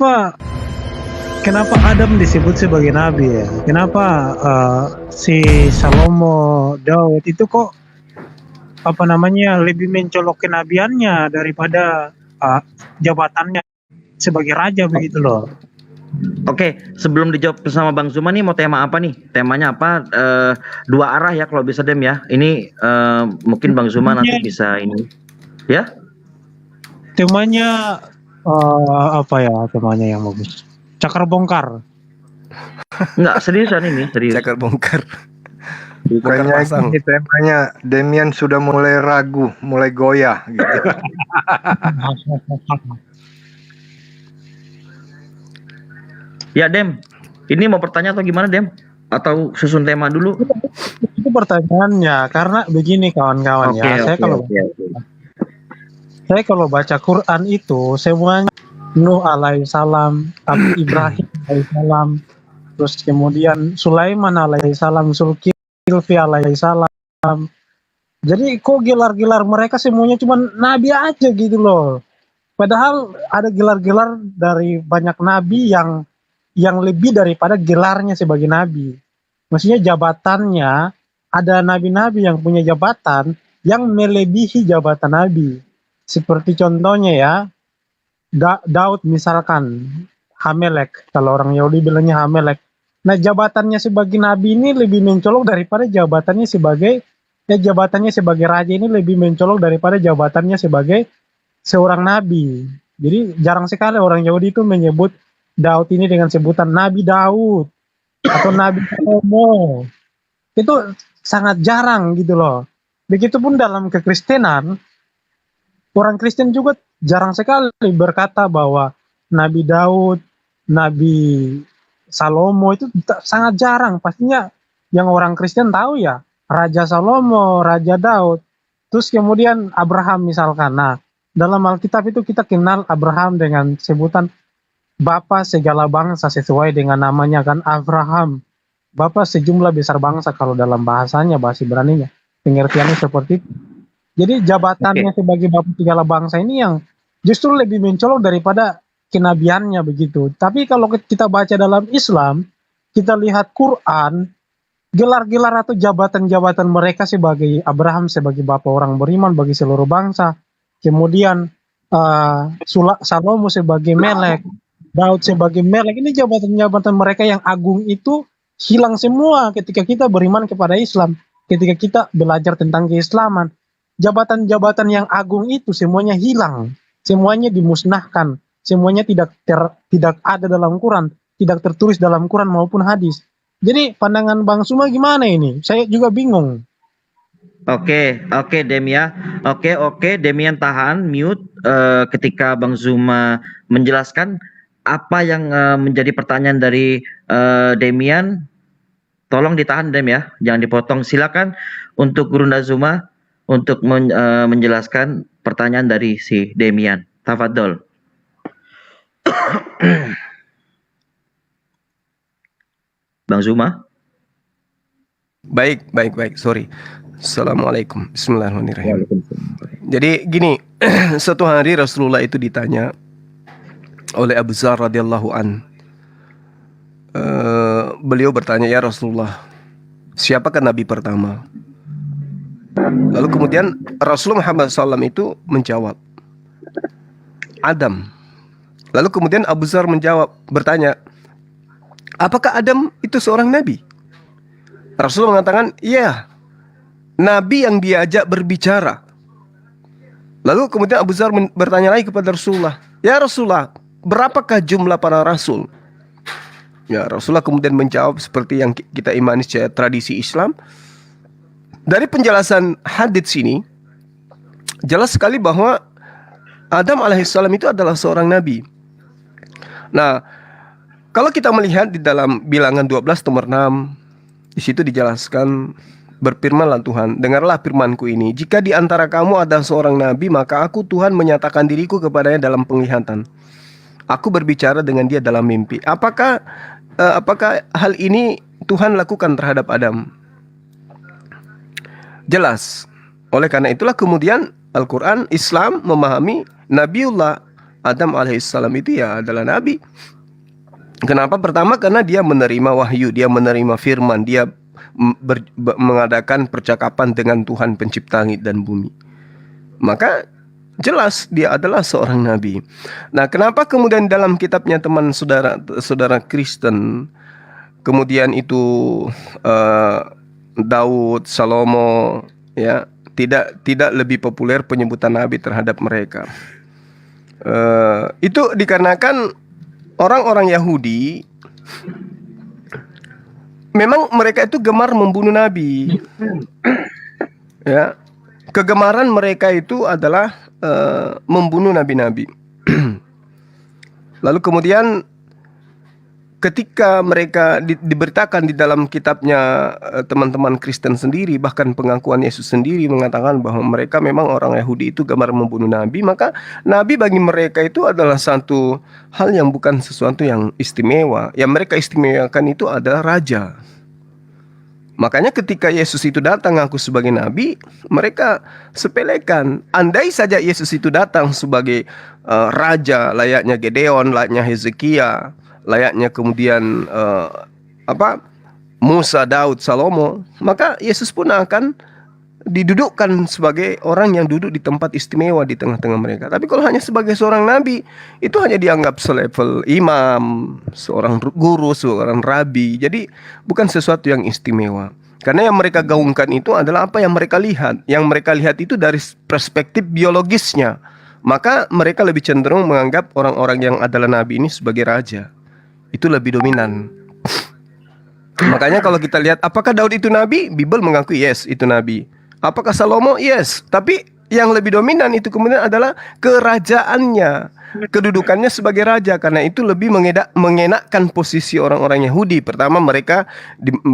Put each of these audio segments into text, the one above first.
kenapa kenapa Adam disebut sebagai nabi ya? Kenapa si Salomo, Daud itu kok apa namanya lebih mencolok kenabiannya daripada jabatannya sebagai raja begitu loh? Oke, sebelum dijawab bersama Bang Zuma nih mau tema apa nih? Temanya apa? Dua arah ya kalau bisa Dem ya. Ini mungkin Bang Zuma nanti bisa ini. Ya? Temanya apa ya temanya yang bagus? Cakar bongkar. Enggak, seriusan ini, serius. Cakar bongkar. Bukannya ini temanya Demian sudah mulai ragu, mulai goyah gitu. Ya Dem, ini mau bertanya atau gimana Dem? Atau susun tema dulu? Itu pertanyaannya karena begini kawan-kawan ya. Saya kalau baca Quran itu semuanya Nuh alaihissalam, Ibrahim alaihissalam, terus kemudian Sulaiman alaihissalam, Zulkifli alaihissalam. Jadi kok gelar-gelar mereka semuanya cuma nabi aja gitu loh. Padahal ada gelar-gelar dari banyak nabi yang lebih daripada gelarnya sebagai nabi. Maksudnya jabatannya, ada nabi-nabi yang punya jabatan yang melebihi jabatan nabi. Seperti contohnya ya, Daud misalkan, Hamelek, kalau orang Yahudi bilangnya Hamelek. Nah jabatannya sebagai nabi ini lebih mencolok daripada jabatannya sebagai raja ini lebih mencolok daripada jabatannya sebagai seorang nabi. Jadi jarang sekali orang Yahudi itu menyebut Daud ini dengan sebutan Nabi Daud atau Nabi Salomo. Itu sangat jarang gitu loh. Begitupun dalam kekristenan, orang Kristen juga jarang sekali berkata bahwa Nabi Daud, Nabi Salomo itu sangat jarang. Pastinya yang orang Kristen tahu ya Raja Salomo, Raja Daud. Terus kemudian Abraham misalkan. Nah, dalam Alkitab itu kita kenal Abraham dengan sebutan Bapa segala bangsa sesuai dengan namanya kan Abraham. Bapa sejumlah besar bangsa kalau dalam bahasanya, bahasa Ibraninya. Pengertiannya seperti itu. Jadi jabatannya sebagai Bapa segala bangsa ini yang justru lebih mencolok daripada kenabiannya begitu. Tapi kalau kita baca dalam Islam, kita lihat Quran, gelar-gelar atau jabatan-jabatan mereka sebagai Abraham sebagai bapa orang beriman bagi seluruh bangsa. Kemudian Salomo sebagai Melek, Daud sebagai Melek, ini jabatan-jabatan mereka yang agung itu hilang semua ketika kita beriman kepada Islam, ketika kita belajar tentang keislaman. Jabatan-jabatan yang agung itu semuanya hilang, semuanya dimusnahkan, semuanya tidak ada dalam Quran, tidak tertulis dalam Quran maupun hadis. Jadi pandangan Bang Zuma gimana ini? Saya juga bingung. Oke, Dem ya. Oke, Demian tahan mute ketika Bang Zuma menjelaskan apa yang menjadi pertanyaan dari Demian. Tolong ditahan Dem ya, jangan dipotong. Silakan untuk Gurunda Zuma untuk menjelaskan pertanyaan dari si Demian. Tafadhol. Bang Zuma. Baik. Sorry. Assalamualaikum. Bismillahirrahmanirrahim. Jadi gini, suatu hari Rasulullah itu ditanya oleh Abu Dzar radhiyallahu an. Beliau bertanya, ya Rasulullah, siapakah Nabi pertama? Lalu kemudian Rasulullah Muhammad SAW itu menjawab, Adam. Lalu kemudian Abu Dzar bertanya, apakah Adam itu seorang nabi? Rasulullah mengatakan, iya, nabi yang diajak berbicara. Lalu kemudian Abu Dzar bertanya lagi kepada Rasulullah, ya Rasulullah, berapakah jumlah para rasul? Ya, Rasulullah kemudian menjawab seperti yang kita imani secara tradisi Islam. Dari penjelasan hadits ini, jelas sekali bahwa Adam alaihissalam itu adalah seorang nabi. Nah, kalau kita melihat di dalam Bilangan 12 nomor 6, di situ dijelaskan, berfirmanlah Tuhan, dengarlah firmanku ini, jika di antara kamu ada seorang nabi, maka aku Tuhan menyatakan diriku kepadanya dalam penglihatan. Aku berbicara dengan dia dalam mimpi. Apakah hal ini Tuhan lakukan terhadap Adam? Jelas. Oleh karena itulah kemudian Al-Quran, Islam memahami Nabiullah Adam alaihissalam itu ya adalah nabi. Kenapa? Pertama karena dia menerima wahyu, dia menerima firman, dia mengadakan percakapan dengan Tuhan pencipta langit dan bumi. Maka jelas dia adalah seorang nabi. Nah, kenapa kemudian dalam kitabnya teman saudara Kristen kemudian itu Daud, Salomo, ya, tidak lebih populer penyebutan nabi terhadap mereka? Itu dikarenakan orang-orang Yahudi memang mereka itu gemar membunuh nabi. Ya, kegemaran mereka itu adalah membunuh nabi-nabi. Lalu kemudian ketika mereka diberitakan di dalam kitabnya teman-teman Kristen sendiri, bahkan pengakuan Yesus sendiri mengatakan bahwa mereka memang orang Yahudi itu gemar membunuh nabi, maka nabi bagi mereka itu adalah satu hal yang bukan sesuatu yang istimewa. Yang mereka istimewakan itu adalah raja. Makanya ketika Yesus itu datang ngaku sebagai nabi, mereka sepelekan. Andai saja Yesus itu datang sebagai raja, layaknya Gedeon, layaknya Hezekia, layaknya kemudian Musa, Daud, Salomo, maka Yesus pun akan didudukkan sebagai orang yang duduk di tempat istimewa di tengah-tengah mereka. Tapi kalau hanya sebagai seorang nabi, itu hanya dianggap selevel imam, seorang guru, seorang rabi. Jadi bukan sesuatu yang istimewa. Karena yang mereka gaungkan itu adalah apa yang mereka lihat. Yang mereka lihat itu dari perspektif biologisnya. Maka mereka lebih cenderung menganggap orang-orang yang adalah nabi ini sebagai raja. Itu lebih dominan. Makanya kalau kita lihat apakah Daud itu nabi? Bible mengakui yes, itu nabi. Apakah Salomo? Yes. Tapi yang lebih dominan itu kemudian adalah kerajaannya, kedudukannya sebagai raja. Karena itu lebih mengenakkan posisi orang-orang Yahudi. Pertama mereka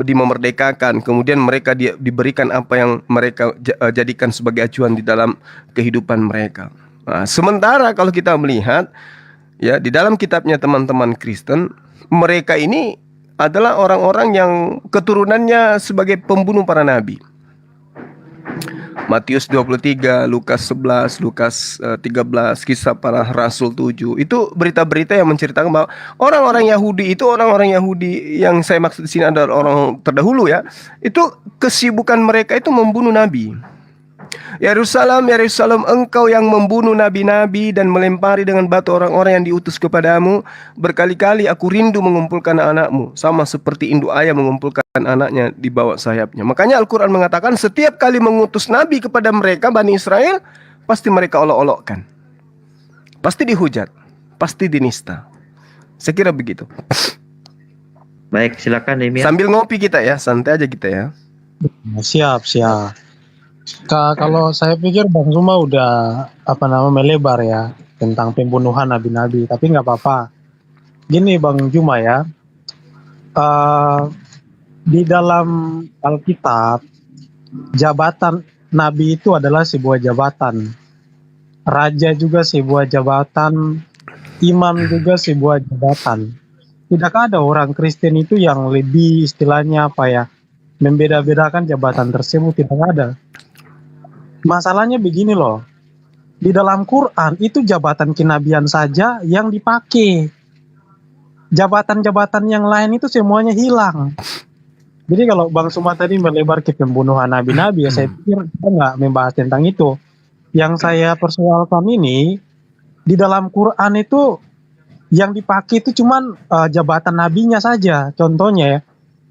dimerdekakan, kemudian mereka diberikan apa yang mereka jadikan sebagai acuan di dalam kehidupan mereka. Nah, sementara kalau kita melihat ya di dalam kitabnya teman-teman Kristen, mereka ini adalah orang-orang yang keturunannya sebagai pembunuh para nabi. Matius 23, Lukas 11, Lukas 13, Kisah Para Rasul 7. Itu berita-berita yang menceritakan bahwa orang-orang Yahudi itu, orang-orang Yahudi yang saya maksud di sini adalah orang terdahulu ya. Itu kesibukan mereka itu membunuh nabi. Yerusalem, Yerusalem, engkau yang membunuh nabi-nabi dan melempari dengan batu orang-orang yang diutus kepadamu. Berkali-kali aku rindu mengumpulkan anakmu, sama seperti induk ayam mengumpulkan anaknya di bawah sayapnya. Makanya Al-Quran mengatakan setiap kali mengutus nabi kepada mereka, Bani Israel, pasti mereka olok-olokkan, pasti dihujat, pasti dinista. Saya kira begitu. Baik, silakan Demian. Sambil ngopi kita ya, santai aja kita ya. Siap. Kalau saya pikir Bang Zuma udah melebar ya tentang pembunuhan nabi-nabi, tapi nggak apa-apa. Gini Bang Zuma ya, di dalam Alkitab jabatan nabi itu adalah sebuah jabatan, raja juga sebuah jabatan, imam juga sebuah jabatan. Tidakkah ada orang Kristen itu yang lebih istilahnya membeda-bedakan jabatan tersebut? Tidak ada. Masalahnya begini loh, di dalam Quran itu jabatan kenabian saja yang dipakai. Jabatan-jabatan yang lain itu semuanya hilang. Jadi kalau Bang Suma tadi melebar ke pembunuhan nabi-nabi, ya saya pikir kita nggak membahas tentang itu. Yang saya persoalkan ini, di dalam Quran itu yang dipakai itu cuman jabatan nabinya saja. Contohnya ya,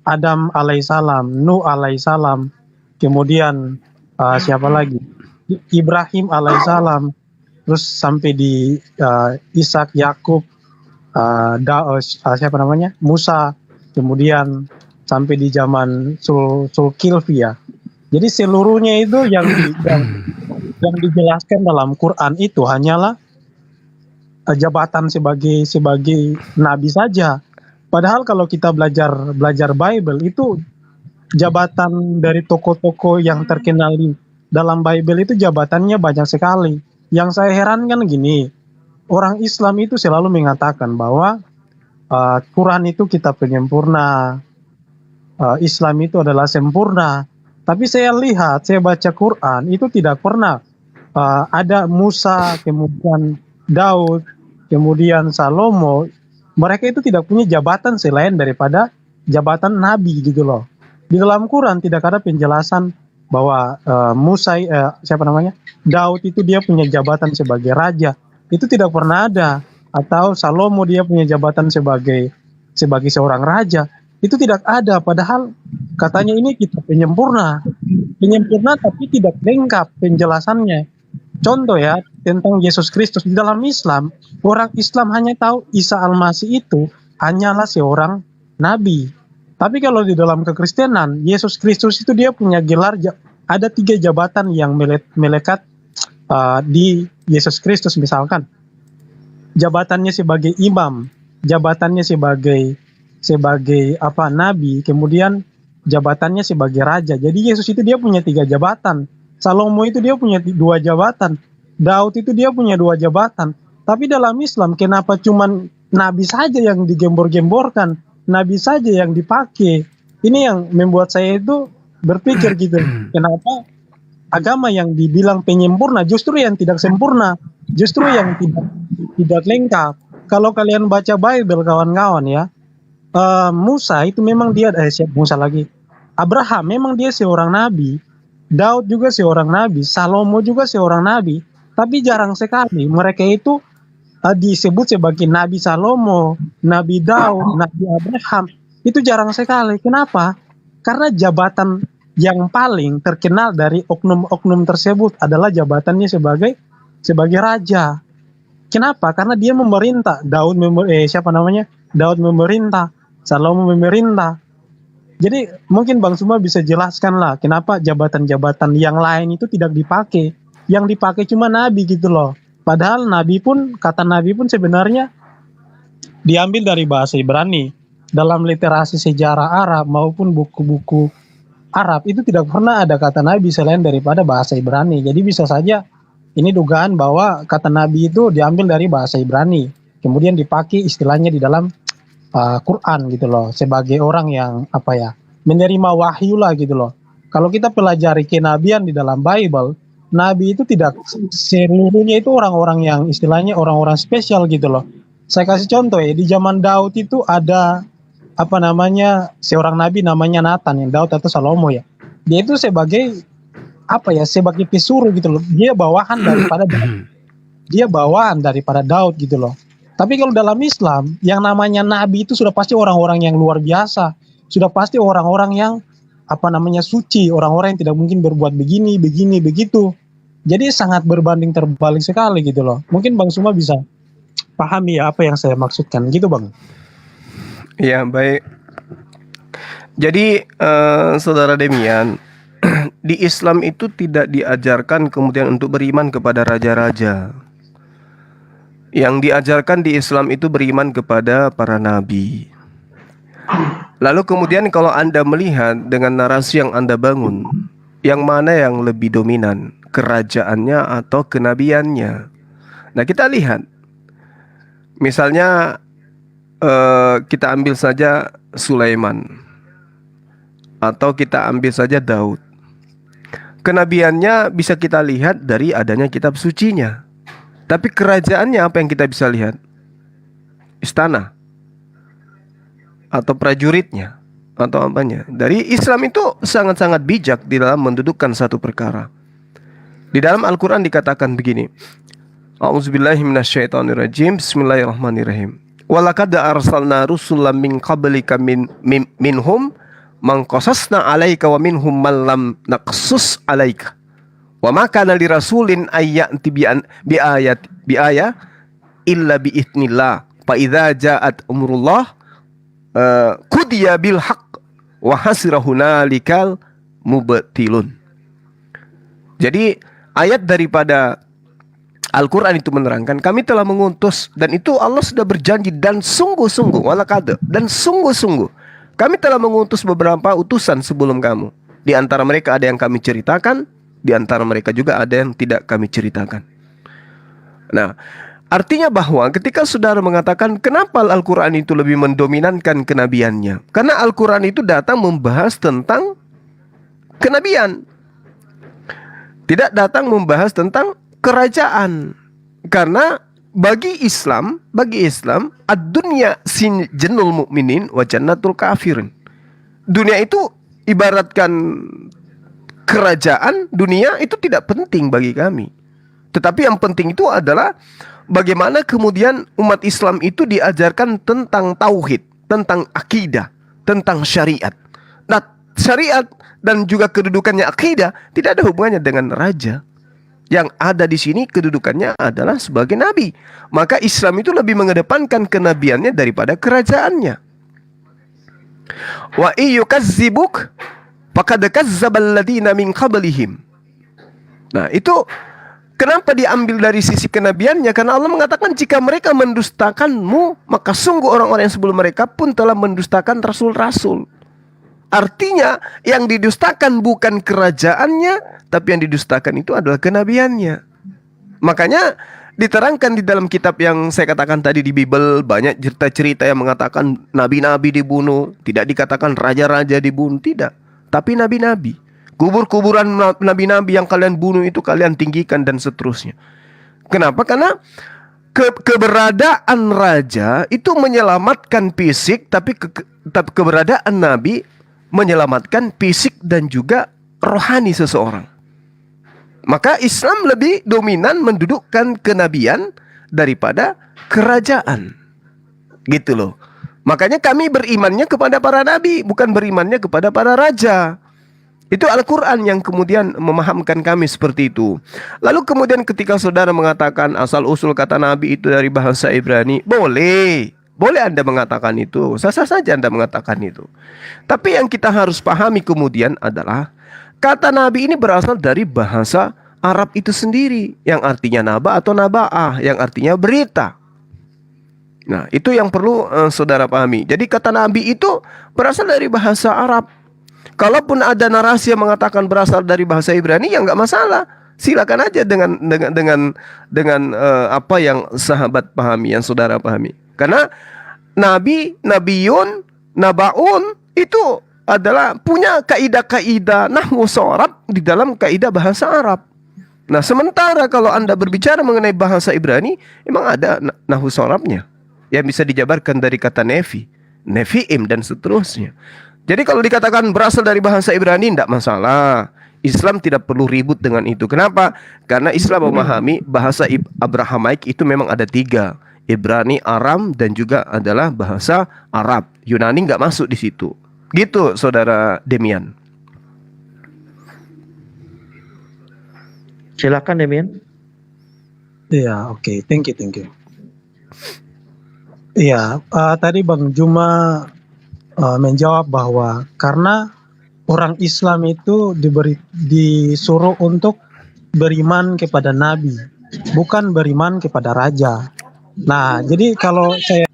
Adam alaihissalam, Nuh alaihissalam, kemudian siapa lagi? Ibrahim alaihissalam, terus sampai di Ishak, Yakub, Musa, kemudian sampai di zaman Sulkifli ya. Jadi seluruhnya itu yang dijelaskan dalam Quran itu hanyalah jabatan sebagai nabi saja. Padahal kalau kita belajar Bible itu jabatan dari tokoh-tokoh yang terkenal di dalam Bible itu jabatannya banyak sekali. Yang saya herankan gini, orang Islam itu selalu mengatakan bahwa Quran itu kitab penyempurna, Islam itu adalah sempurna. Tapi saya lihat, saya baca Quran itu tidak pernah ada Musa, kemudian Daud, kemudian Salomo, mereka itu tidak punya jabatan selain daripada jabatan nabi gitu loh. Di dalam Quran tidak ada penjelasan bahwa Daud itu dia punya jabatan sebagai raja. Itu tidak pernah ada. Atau Salomo dia punya jabatan sebagai seorang raja. Itu tidak ada, padahal katanya ini kitab penyempurna. Penyempurna tapi tidak lengkap penjelasannya. Contoh ya, tentang Yesus Kristus di dalam Islam, orang Islam hanya tahu Isa Al-Masih itu hanyalah seorang nabi. Tapi kalau di dalam kekristenan, Yesus Kristus itu dia punya gelar, ada 3 jabatan yang melekat di Yesus Kristus. Misalkan jabatannya sebagai imam, jabatannya sebagai nabi, kemudian jabatannya sebagai raja. Jadi Yesus itu dia punya 3 jabatan. Salomo itu dia punya 2 jabatan. Daud itu dia punya 2 jabatan. Tapi dalam Islam kenapa cuman nabi saja yang digembor-gemborkan, nabi saja yang dipakai? Ini yang membuat saya itu berpikir gitu. Kenapa agama yang dibilang penyempurna justru yang tidak sempurna, justru yang tidak lengkap. Kalau kalian baca Bible kawan-kawan ya, Musa itu memang dia Abraham memang dia seorang nabi, Daud juga seorang nabi, Salomo juga seorang nabi, tapi jarang sekali mereka itu disebut sebagai Nabi Salomo, Nabi Daud, Nabi Abraham. Itu jarang sekali. Kenapa? Karena jabatan yang paling terkenal dari oknum-oknum tersebut adalah jabatannya sebagai raja. Kenapa? Karena dia memerintah. Daud memerintah, Salomo memerintah. Jadi mungkin Bang Suma bisa jelaskan lah kenapa jabatan-jabatan yang lain itu tidak dipakai. Yang dipakai cuma nabi gitu loh. Padahal kata nabi pun sebenarnya diambil dari bahasa Ibrani. Dalam literasi sejarah Arab maupun buku-buku Arab itu tidak pernah ada kata nabi selain daripada bahasa Ibrani. Jadi bisa saja ini dugaan bahwa kata nabi itu diambil dari bahasa Ibrani. Kemudian dipakai istilahnya di dalam Quran gitu loh, sebagai orang yang menerima wahyu lah gitu loh. Kalau kita pelajari kenabian di dalam Bible, nabi itu tidak seluruhnya itu orang-orang yang istilahnya orang-orang spesial gitu loh. Saya kasih contoh ya, di zaman Daud itu ada seorang nabi namanya Nathan, yang Daud atau Salomo ya. Dia itu sebagai sebagai pesuruh gitu loh. Dia bawahan daripada Daud gitu loh. Tapi kalau dalam Islam, yang namanya nabi itu sudah pasti orang-orang yang luar biasa. Sudah pasti orang-orang yang suci, orang-orang yang tidak mungkin berbuat begini, begitu. Jadi sangat berbanding terbalik sekali gitu loh. Mungkin Bang Suma bisa pahami ya apa yang saya maksudkan gitu Bang. Ya, baik. Jadi Saudara Demian, di Islam itu tidak diajarkan kemudian untuk beriman kepada raja-raja. Yang diajarkan di Islam itu beriman kepada para nabi. Lalu kemudian kalau Anda melihat dengan narasi yang Anda bangun, yang mana yang lebih dominan, kerajaannya atau kenabiannya? Nah, kita lihat. Misalnya kita ambil saja Sulaiman, atau kita ambil saja Daud. Kenabiannya bisa kita lihat dari adanya kitab sucinya. Tapi kerajaannya apa yang kita bisa lihat? Istana, atau prajuritnya, atau apanya. Dari Islam itu sangat-sangat bijak di dalam mendudukkan satu perkara. Di dalam Al-Quran dikatakan begini, A'udzubillahi minasyaitonirrajim, Bismillahirrahmanirrahim. Walaqad arsalna rusulan min qablika minhum man qasasna 'alaika wa minhum man lam naqsus 'alaika. Wa ma kana lirasulin ayyati bi ayat illa bi idznillah. Fa idza ja'at umrullah qudiya bil haqq wa hasira hunalikal mubtilun. Jadi ayat daripada Al-Quran itu menerangkan, kami telah mengutus, dan itu Allah sudah berjanji, dan sungguh-sungguh, walaqad, dan sungguh-sungguh kami telah mengutus beberapa utusan sebelum kamu. Di antara mereka ada yang kami ceritakan, di antara mereka juga ada yang tidak kami ceritakan. Nah, artinya bahwa ketika saudara mengatakan kenapa Al-Quran itu lebih mendominankan kenabiannya, karena Al-Quran itu datang membahas tentang kenabian, tidak datang membahas tentang kerajaan. Karena bagi Islam, ad-dunya sinjannul mu'minin wa jannatul kafirin. Dunia itu ibaratkan kerajaan, dunia itu tidak penting bagi kami. Tetapi yang penting itu adalah bagaimana kemudian umat Islam itu diajarkan tentang tauhid, tentang akidah, tentang syariat. Nah, syariat dan juga kedudukannya akidah tidak ada hubungannya dengan raja. Yang ada di sini kedudukannya adalah sebagai nabi. Maka Islam itu lebih mengedepankan kenabiannya daripada kerajaannya. Wa iyukazzibuk faqad kazzabal ladina min qablihim. Nah, itu kenapa diambil dari sisi kenabiannya? Karena Allah mengatakan jika mereka mendustakanmu, maka sungguh orang-orang yang sebelum mereka pun telah mendustakan rasul-rasul. Artinya yang didustakan bukan kerajaannya, tapi yang didustakan itu adalah kenabiannya. Makanya diterangkan di dalam kitab yang saya katakan tadi di Bible, banyak cerita-cerita yang mengatakan nabi-nabi dibunuh. Tidak dikatakan raja-raja dibunuh, tidak. Tapi nabi-nabi. Kubur-kuburan nabi-nabi yang kalian bunuh itu kalian tinggikan dan seterusnya. Kenapa? Karena keberadaan raja itu menyelamatkan fisik, tapi keberadaan nabi menyelamatkan fisik dan juga rohani seseorang. Maka Islam lebih dominan mendudukkan kenabian daripada kerajaan. Gitu loh. Makanya kami berimannya kepada para nabi, bukan berimannya kepada para raja. Itu Al-Quran yang kemudian memahamkan kami seperti itu. Lalu kemudian ketika saudara mengatakan asal-usul kata nabi itu dari bahasa Ibrani, boleh Anda mengatakan itu, sah-sah saja Anda mengatakan itu. Tapi yang kita harus pahami kemudian adalah kata nabi ini berasal dari bahasa Arab itu sendiri, yang artinya naba atau naba'ah, yang artinya berita. Nah, itu yang perlu saudara pahami. Jadi kata nabi itu berasal dari bahasa Arab. Kalaupun ada narasi yang mengatakan berasal dari bahasa Ibrani, ya nggak masalah. Silakan aja dengan apa yang sahabat pahami, yang saudara pahami. Karena nabi, nabiyun, nabaun itu adalah punya kaidah-kaidah nahwu sorab di dalam kaidah bahasa Arab. Nah, sementara kalau Anda berbicara mengenai bahasa Ibrani, memang ada nahwu sorabnya yang bisa dijabarkan dari kata nefi, nefiim dan seterusnya. Jadi kalau dikatakan berasal dari bahasa Ibrani, tidak masalah. Islam tidak perlu ribut dengan itu. Kenapa? Karena Islam memahami bahasa Abrahamaik itu memang ada 3. Ibrani, Aram, dan juga adalah bahasa Arab. Yunani nggak masuk di situ. Gitu, saudara Demian. Silakan Demian. Iya, oke. Thank you. Iya, tadi Bang Juma menjawab bahwa karena orang Islam itu disuruh untuk beriman kepada Nabi, bukan beriman kepada raja. Nah, jadi kalau saya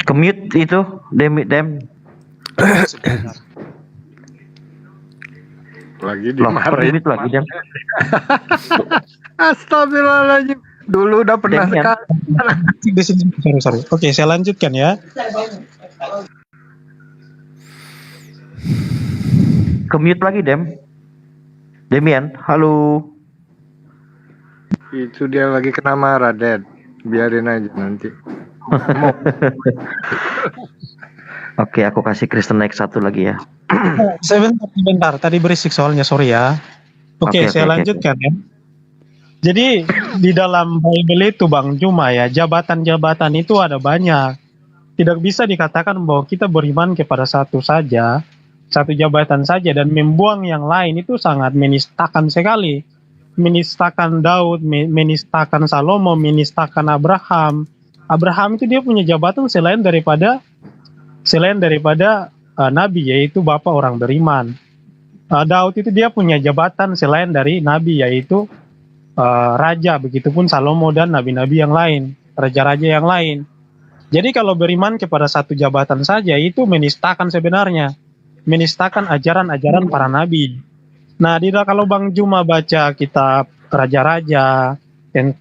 Kemute itu dem. Lagi Kemute dimarahin. lagi dem. Astagfirullahaladzim. Dulu udah pernah Demian. sekali. di sini sorry. Oke, saya lanjutkan ya. Kemute lagi dem. Demian, halo. Itu dia lagi kena marah, Dad. Biarin aja nanti. Oke, aku kasih Kristen naik 1 lagi ya. Sebentar. Tadi berisik soalnya, sorry ya. Oke, saya lanjutkan ya. Jadi di dalam Bible itu Bang Juma ya, jabatan-jabatan itu ada banyak. Tidak bisa dikatakan bahwa kita beriman kepada satu jabatan saja dan membuang yang lain, itu sangat menistakan sekali. Menistakan Daud, menistakan Salomo, menistakan Abraham. Abraham itu dia punya jabatan selain daripada nabi, yaitu bapak orang beriman. Daud itu dia punya jabatan selain dari nabi, yaitu raja. Begitupun Salomo dan nabi-nabi yang lain, raja-raja yang lain. Jadi kalau beriman kepada satu jabatan saja itu menistakan sebenarnya, menistakan ajaran-ajaran para nabi. Nah, kalau Bang Juma baca kitab Raja-Raja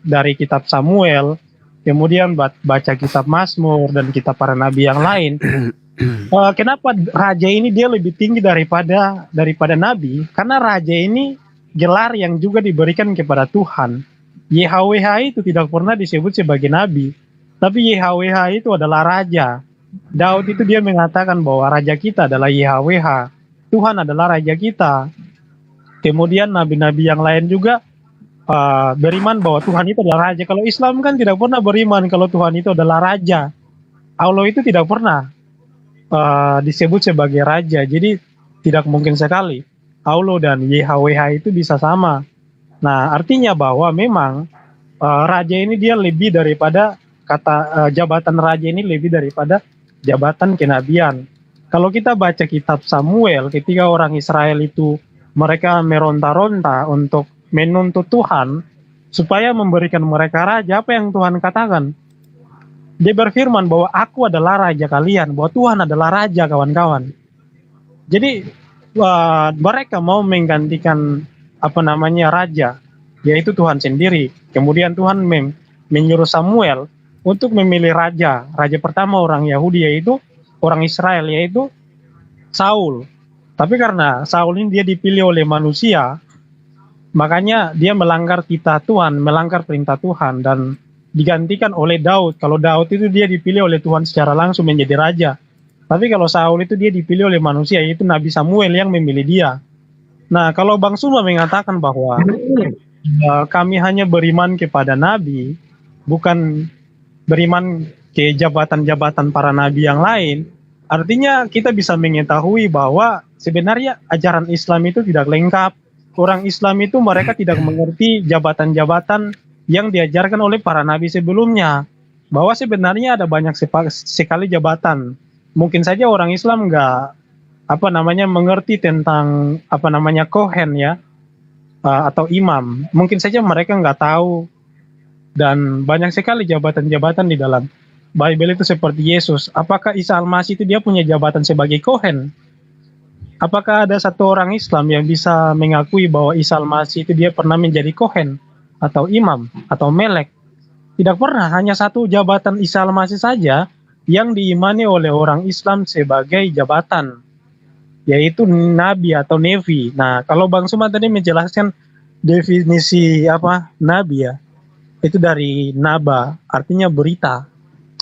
dari kitab Samuel, kemudian baca kitab Mazmur dan kitab para nabi yang lain, kenapa raja ini dia lebih tinggi daripada nabi? Karena raja ini gelar yang juga diberikan kepada Tuhan. YHWH itu tidak pernah disebut sebagai nabi, tapi YHWH itu adalah raja. Daud itu dia mengatakan bahwa raja kita adalah YHWH. Tuhan adalah raja kita. Kemudian nabi-nabi yang lain juga beriman bahwa Tuhan itu adalah raja. Kalau Islam kan tidak pernah beriman kalau Tuhan itu adalah raja. Allah itu tidak pernah disebut sebagai raja. Jadi tidak mungkin sekali Allah dan YHWH itu bisa sama. Nah, artinya bahwa memang raja ini dia lebih daripada jabatan raja ini lebih daripada jabatan kenabian. Kalau kita baca kitab Samuel, ketika orang Israel itu mereka meronta-ronta untuk menuntut Tuhan supaya memberikan mereka raja, apa yang Tuhan katakan? Dia berfirman bahwa aku adalah raja kalian, bahwa Tuhan adalah raja, kawan-kawan. Jadi mereka mau menggantikan raja, yaitu Tuhan sendiri. Kemudian Tuhan menyuruh Samuel untuk memilih raja. Raja pertama orang Yahudi, yaitu orang Israel, yaitu Saul. Tapi karena Saul ini dia dipilih oleh manusia, makanya dia melanggar titah Tuhan, melanggar perintah Tuhan, dan digantikan oleh Daud. Kalau Daud itu dia dipilih oleh Tuhan secara langsung menjadi raja. Tapi kalau Saul itu dia dipilih oleh manusia, yaitu Nabi Samuel yang memilih dia. Nah, kalau Bang Suma mengatakan bahwa kami hanya beriman kepada Nabi, bukan beriman ke jabatan-jabatan para Nabi yang lain, artinya kita bisa mengetahui bahwa sebenarnya ajaran Islam itu tidak lengkap. Orang Islam itu mereka tidak mengerti jabatan-jabatan yang diajarkan oleh para nabi sebelumnya. Bahwa sebenarnya ada banyak sekali jabatan. Mungkin saja orang Islam nggak mengerti tentang kohen ya, atau imam. Mungkin saja mereka nggak tahu. Dan banyak sekali jabatan-jabatan di dalam Bible itu seperti Yesus. Apakah Isa Al-Masih itu dia punya jabatan sebagai kohen? Apakah ada satu orang Islam yang bisa mengakui bahwa Isa Al-Masih itu dia pernah menjadi kohen atau imam atau melek? Tidak pernah, hanya satu jabatan Isa Al-Masih saja yang diimani oleh orang Islam sebagai jabatan, yaitu nabi atau nevi. Nah, kalau Bang Suma tadi menjelaskan definisi nabi ya, itu dari naba, artinya berita.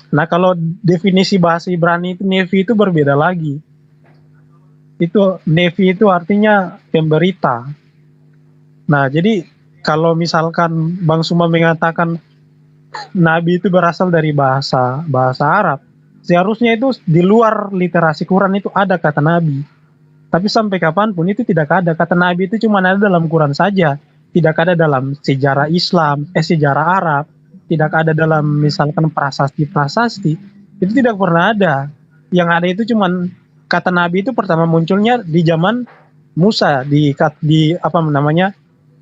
Nah, kalau definisi bahasa Ibrani itu nevi itu berbeda lagi. Itu nevi itu artinya pemberita. Nah, jadi kalau misalkan Bang Suma mengatakan nabi itu berasal dari bahasa Arab, seharusnya itu di luar literasi Quran itu ada kata nabi. Tapi sampai kapanpun itu tidak ada. Kata nabi itu cuma ada dalam Quran saja. Tidak ada dalam sejarah Islam, sejarah Arab. Tidak ada dalam misalkan prasasti-prasasti. Itu tidak pernah ada. Yang ada itu cuma kata nabi itu pertama munculnya di zaman Musa,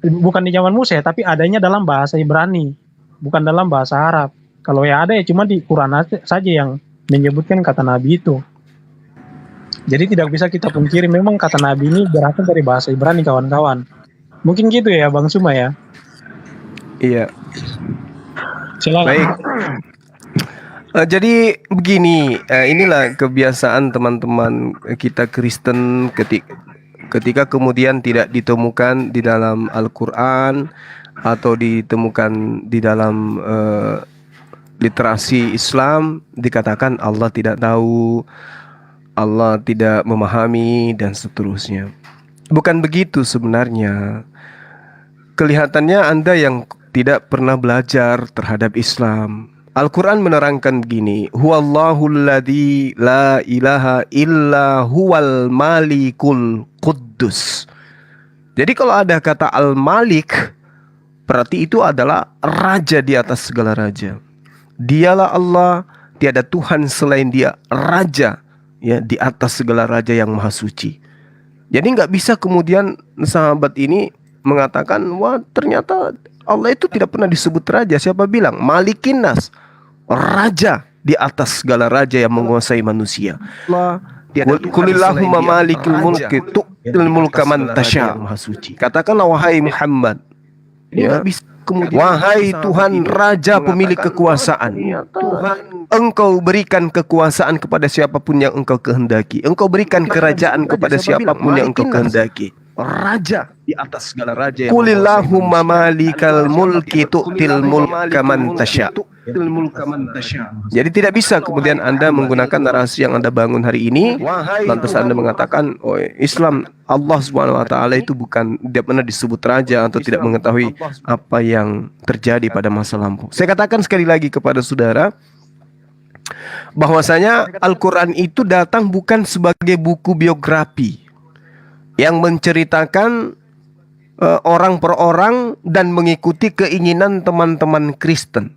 bukan di zaman Musa ya, tapi adanya dalam bahasa Ibrani, bukan dalam bahasa Arab. Kalau yang ada ya cuma di Quran saja yang menyebutkan kata nabi itu. Jadi tidak bisa kita pungkiri memang kata nabi ini berasal dari bahasa Ibrani, kawan-kawan. Mungkin gitu ya Bang Suma ya. Iya. Silakan. Baik. Jadi begini, inilah kebiasaan teman-teman kita Kristen ketika kemudian tidak ditemukan di dalam Al-Quran atau ditemukan di dalam literasi Islam, dikatakan Allah tidak tahu, Allah tidak memahami, dan seterusnya. Bukan begitu sebenarnya. Kelihatannya Anda yang tidak pernah belajar terhadap Islam. Al-Quran menerangkan begini, Huwallahul ladzi la ilaha illa huwal malikul quddus. Jadi kalau ada kata Al-Malik, berarti itu adalah raja di atas segala raja. Dialah Allah, tiada Tuhan selain dia, raja ya di atas segala raja yang maha suci. Jadi nggak bisa kemudian sahabat ini mengatakan, wah ternyata Allah itu tidak pernah disebut raja. Siapa bilang? Malikin nas, raja di atas segala raja yang menguasai manusia. Kulillahumma malikul mulki tu'til mulka man tasya. Maha suci. Katakanlah wahai Muhammad, ya, wahai Tuhan raja pemilik kekuasaan, Tuhan, Engkau berikan kekuasaan kepada siapapun yang Engkau kehendaki. Engkau berikan kerajaan kepada siapapun yang Engkau kehendaki. raja di atas segala raja. Qulillahumma malikal mulki tu'til mulka man tasya. Jadi tidak bisa kemudian Anda menggunakan narasi yang Anda bangun hari ini lantas Anda mengatakan, oh Islam, Allah Subhanahu wa taala itu bukan, tidak pernah disebut raja atau tidak mengetahui apa yang terjadi pada masa lampau. Saya katakan sekali lagi kepada saudara bahwasanya Al-Qur'an itu datang bukan sebagai buku biografi yang menceritakan orang per orang dan mengikuti keinginan teman-teman Kristen.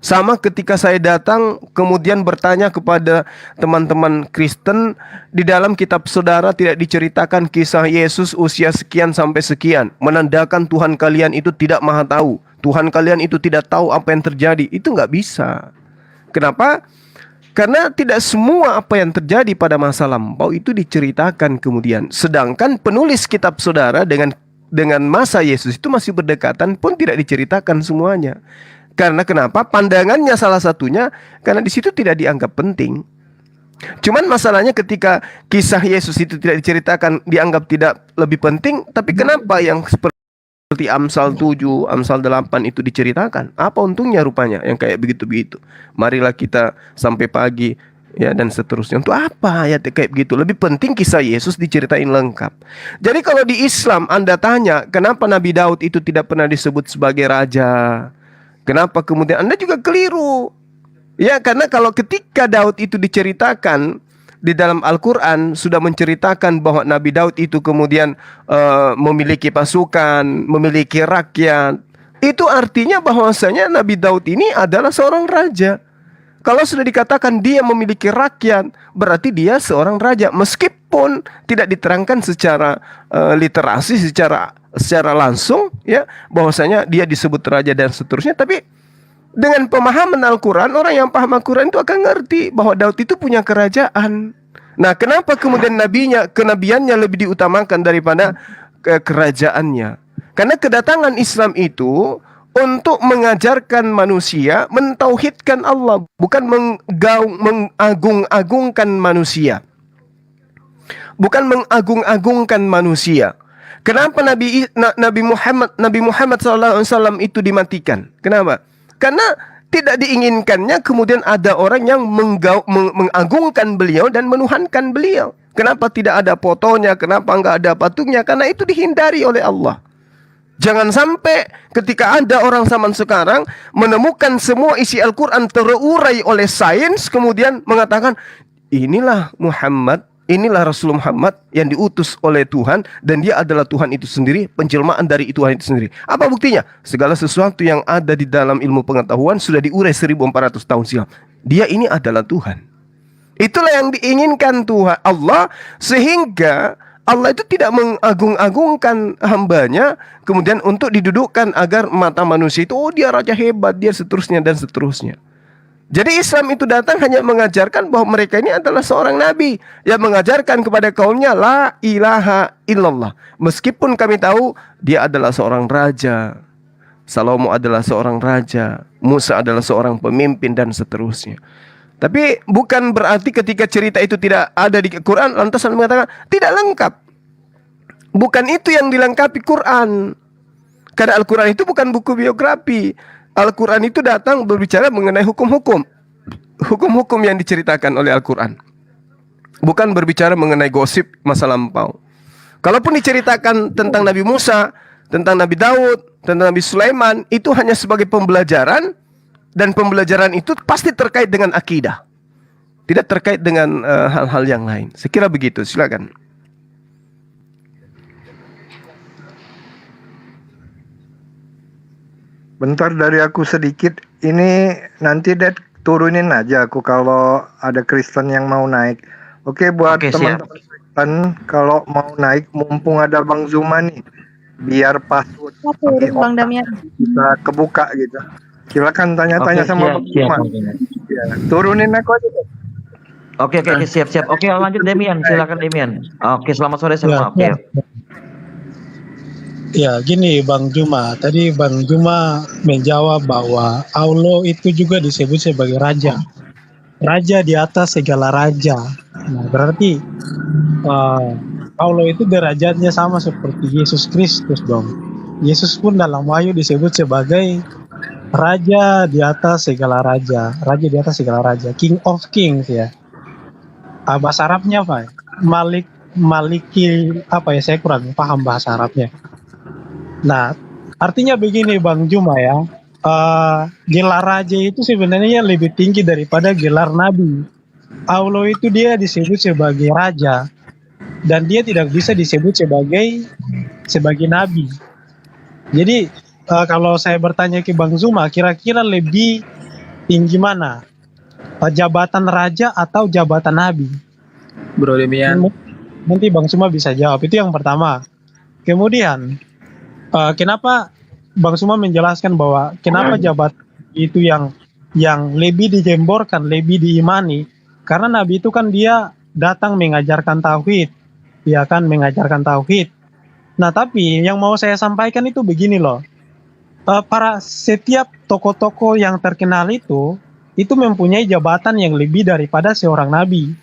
Sama ketika saya datang kemudian bertanya kepada teman-teman Kristen, di dalam kitab saudara tidak diceritakan kisah Yesus usia sekian sampai sekian, menandakan Tuhan kalian itu tidak maha tahu, Tuhan kalian itu tidak tahu apa yang terjadi. Itu nggak bisa. Kenapa? Karena tidak semua apa yang terjadi pada masa lampau itu diceritakan kemudian. Sedangkan penulis kitab saudara dengan masa Yesus itu masih berdekatan pun tidak diceritakan semuanya. Karena kenapa? Pandangannya salah satunya karena di situ tidak dianggap penting. Cuman masalahnya ketika kisah Yesus itu tidak diceritakan, dianggap tidak lebih penting, tapi kenapa yang seperti Amsal 7, Amsal 8 itu diceritakan? Apa untungnya rupanya yang kayak begitu-begitu? Marilah kita sampai pagi ya dan seterusnya. Untuk apa ya kayak begitu? Lebih penting kisah Yesus diceritain lengkap. Jadi kalau di Islam Anda tanya, kenapa Nabi Daud itu tidak pernah disebut sebagai raja? Kenapa kemudian Anda juga keliru? Ya, karena kalau ketika Daud itu diceritakan di dalam Al-Quran sudah menceritakan bahwa Nabi Daud itu kemudian memiliki pasukan, memiliki rakyat. Itu artinya bahwasanya Nabi Daud ini adalah seorang raja. Kalau sudah dikatakan dia memiliki rakyat, berarti dia seorang raja. Meskipun tidak diterangkan secara literasi, secara langsung, ya, bahwasanya dia disebut raja dan seterusnya. Tapi dengan pemahaman Al-Quran, orang yang paham Al-Quran itu akan ngerti bahwa Daud itu punya kerajaan. Nah, kenapa kemudian kenabiannya lebih diutamakan daripada kerajaannya? Karena kedatangan Islam itu untuk mengajarkan manusia mentauhidkan Allah, bukan mengagung-agungkan manusia. Bukan mengagung-agungkan manusia. Kenapa Nabi Muhammad SAW itu dimatikan? Kenapa? Karena tidak diinginkannya kemudian ada orang yang mengagungkan beliau dan menuhankan beliau. Kenapa tidak ada fotonya? Kenapa enggak ada patungnya? Karena itu dihindari oleh Allah. Jangan sampai ketika ada orang zaman sekarang menemukan semua isi Al-Quran terurai oleh sains, kemudian mengatakan inilah Muhammad, inilah Rasul Muhammad yang diutus oleh Tuhan, dan dia adalah Tuhan itu sendiri, penjelmaan dari Tuhan itu sendiri. Apa buktinya? Segala sesuatu yang ada di dalam ilmu pengetahuan sudah diurai 1400 tahun silam. Dia ini adalah Tuhan. Itulah yang diinginkan Tuhan Allah, sehingga Allah itu tidak mengagung-agungkan hambanya kemudian untuk didudukkan agar mata manusia itu, oh dia raja hebat, dia seterusnya dan seterusnya. Jadi Islam itu datang hanya mengajarkan bahwa mereka ini adalah seorang nabi yang mengajarkan kepada kaumnya la ilaha illallah. Meskipun kami tahu dia adalah seorang raja, Salomo adalah seorang raja, Musa adalah seorang pemimpin dan seterusnya. Tapi bukan berarti ketika cerita itu tidak ada di Quran lantas Anda mengatakan tidak lengkap. Bukan itu yang dilengkapi Quran. Karena Al-Quran itu bukan buku biografi. Al-Quran itu datang berbicara mengenai hukum-hukum. Hukum-hukum yang diceritakan oleh Al-Quran. Bukan berbicara mengenai gosip masa lampau. Kalaupun diceritakan tentang Nabi Musa, tentang Nabi Daud, tentang Nabi Sulaiman, itu hanya sebagai pembelajaran. Dan pembelajaran itu pasti terkait dengan akidah, tidak terkait dengan hal-hal yang lain. Saya kira begitu, silakan. Bentar dari aku sedikit. Ini nanti Dad turunin aja aku kalau ada Kristen yang mau naik. Oke, buat teman-teman Kristen kalau mau naik, mumpung ada Bang Zuma nih, biar password Bang Damian bisa kebuka gitu. Silakan tanya-tanya sama Bang Zuma. Ya, turunin aku aja. Oke, siap. Oke, lanjut Demian, silakan Demian. Oke, selamat sore semua. Oke. Ya, gini Bang Juma. Tadi Bang Juma menjawab bahwa Allah itu juga disebut sebagai raja. Raja di atas segala raja. Nah, berarti Allah itu derajatnya sama seperti Yesus Kristus dong. Yesus pun dalam Wahyu disebut sebagai Raja di atas segala raja, Raja di atas segala raja, King of Kings ya. Bahasa Arabnya apa? Malik, Maliki apa ya? Saya kurang paham bahasa Arabnya. Nah, artinya begini Bang Juma ya. Gelar raja itu sebenarnya lebih tinggi daripada gelar nabi. Allah itu dia disebut sebagai raja dan dia tidak bisa disebut sebagai nabi. Jadi kalau saya bertanya ke Bang Zuma, kira-kira lebih tinggi mana? Jabatan raja atau jabatan nabi? Bro Demian. Nanti Bang Zuma bisa jawab. Itu yang pertama. Kemudian, kenapa Bang Zuma menjelaskan bahwa kenapa jabatan itu yang lebih digemborkan, lebih diimani? Karena nabi itu kan dia datang mengajarkan tauhid, ya kan, mengajarkan tauhid. Nah, tapi yang mau saya sampaikan itu begini loh. Para setiap tokoh-tokoh yang terkenal itu mempunyai jabatan yang lebih daripada seorang nabi.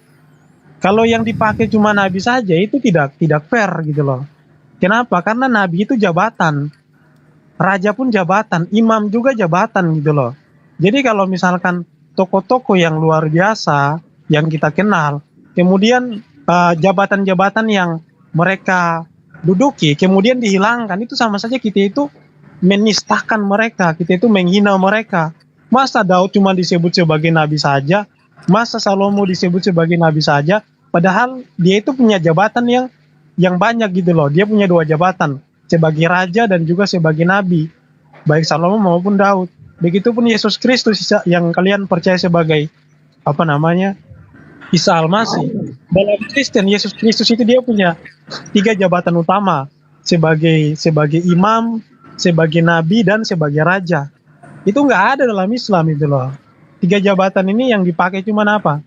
Kalau yang dipakai cuma nabi saja itu tidak fair gitu loh. Kenapa? Karena nabi itu jabatan, raja pun jabatan, imam juga jabatan gitu loh. Jadi kalau misalkan tokoh-tokoh yang luar biasa yang kita kenal, kemudian jabatan-jabatan yang mereka duduki kemudian dihilangkan, itu sama saja kita itu menistakan mereka, kita itu menghina mereka. Masa Daud cuma disebut sebagai nabi saja, masa Salomo disebut sebagai nabi saja, padahal dia itu punya jabatan yang banyak gitu loh. Dia punya 2 jabatan, sebagai raja dan juga sebagai nabi, baik Salomo maupun Daud. Begitupun Yesus Kristus yang kalian percaya sebagai apa namanya, Isa Al-Masih. Dalam Kristen, Yesus Kristus itu dia punya 3 jabatan utama, sebagai imam, sebagai nabi, dan sebagai raja. Itu nggak ada dalam Islam itu loh. 3 jabatan ini yang dipakai cuman apa?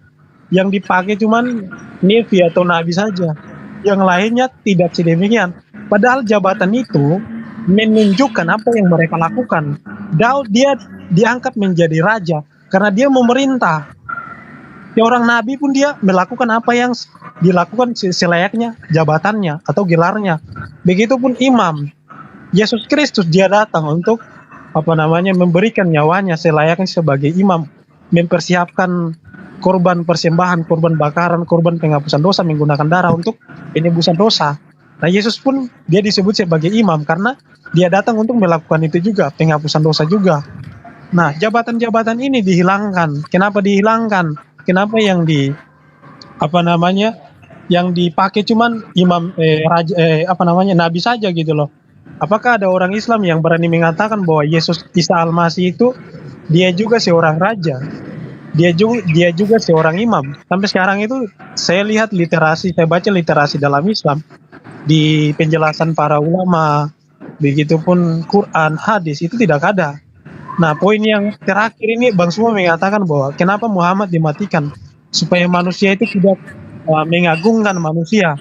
Yang dipakai cuman nabi atau nabi saja. Yang lainnya tidak sedemikian. Padahal jabatan itu menunjukkan apa yang mereka lakukan. Daud dia diangkat menjadi raja karena dia memerintah. Seorang nabi pun dia melakukan apa yang dilakukan selayaknya jabatannya atau gelarnya. Begitupun imam. Yesus Kristus dia datang untuk apa namanya, memberikan nyawanya selayaknya sebagai imam, mempersiapkan korban persembahan, korban bakaran, korban penghapusan dosa menggunakan darah untuk penebusan dosa. Nah, Yesus pun dia disebut sebagai imam karena dia datang untuk melakukan itu juga, penghapusan dosa juga. Nah, jabatan-jabatan ini dihilangkan. Kenapa dihilangkan? Kenapa yang yang dipakai cuman imam nabi saja gitu loh. Apakah ada orang Islam yang berani mengatakan bahwa Yesus Isa Al-Masih itu dia juga seorang raja, dia juga seorang imam? Sampai sekarang itu saya lihat saya baca literasi dalam Islam di penjelasan para ulama, begitupun Quran, hadis itu tidak ada. Nah, poin yang terakhir ini Bang Suma mengatakan bahwa kenapa Muhammad dimatikan, supaya manusia itu tidak mengagungkan manusia,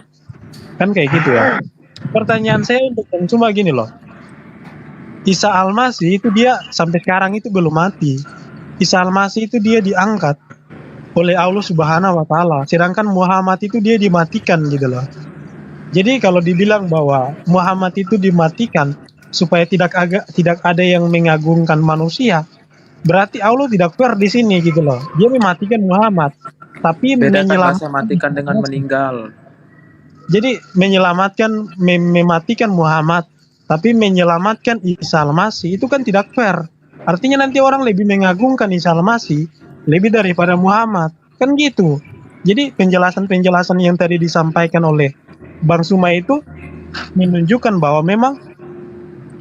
kan kayak gitu ya. Pertanyaan saya untuk Bang Suma gini loh, Isa Al-Masih itu dia sampai sekarang itu belum mati. Isa Al-Masih itu dia diangkat oleh Allah Subhanahu wa Ta'ala, sedangkan Muhammad itu dia dimatikan gitu loh. Jadi kalau dibilang bahwa Muhammad itu dimatikan supaya tidak ada yang mengagungkan manusia, berarti Allah tidak fair di sini gitu loh. Dia mematikan Muhammad, tapi matikan dengan meninggal. Jadi mematikan Muhammad, tapi menyelamatkan Isa Al-Masih itu kan tidak fair. Artinya nanti orang lebih mengagungkan Isa Al-Masih lebih daripada Muhammad, kan gitu. Jadi penjelasan-penjelasan yang tadi disampaikan oleh Bang Suma itu menunjukkan bahwa memang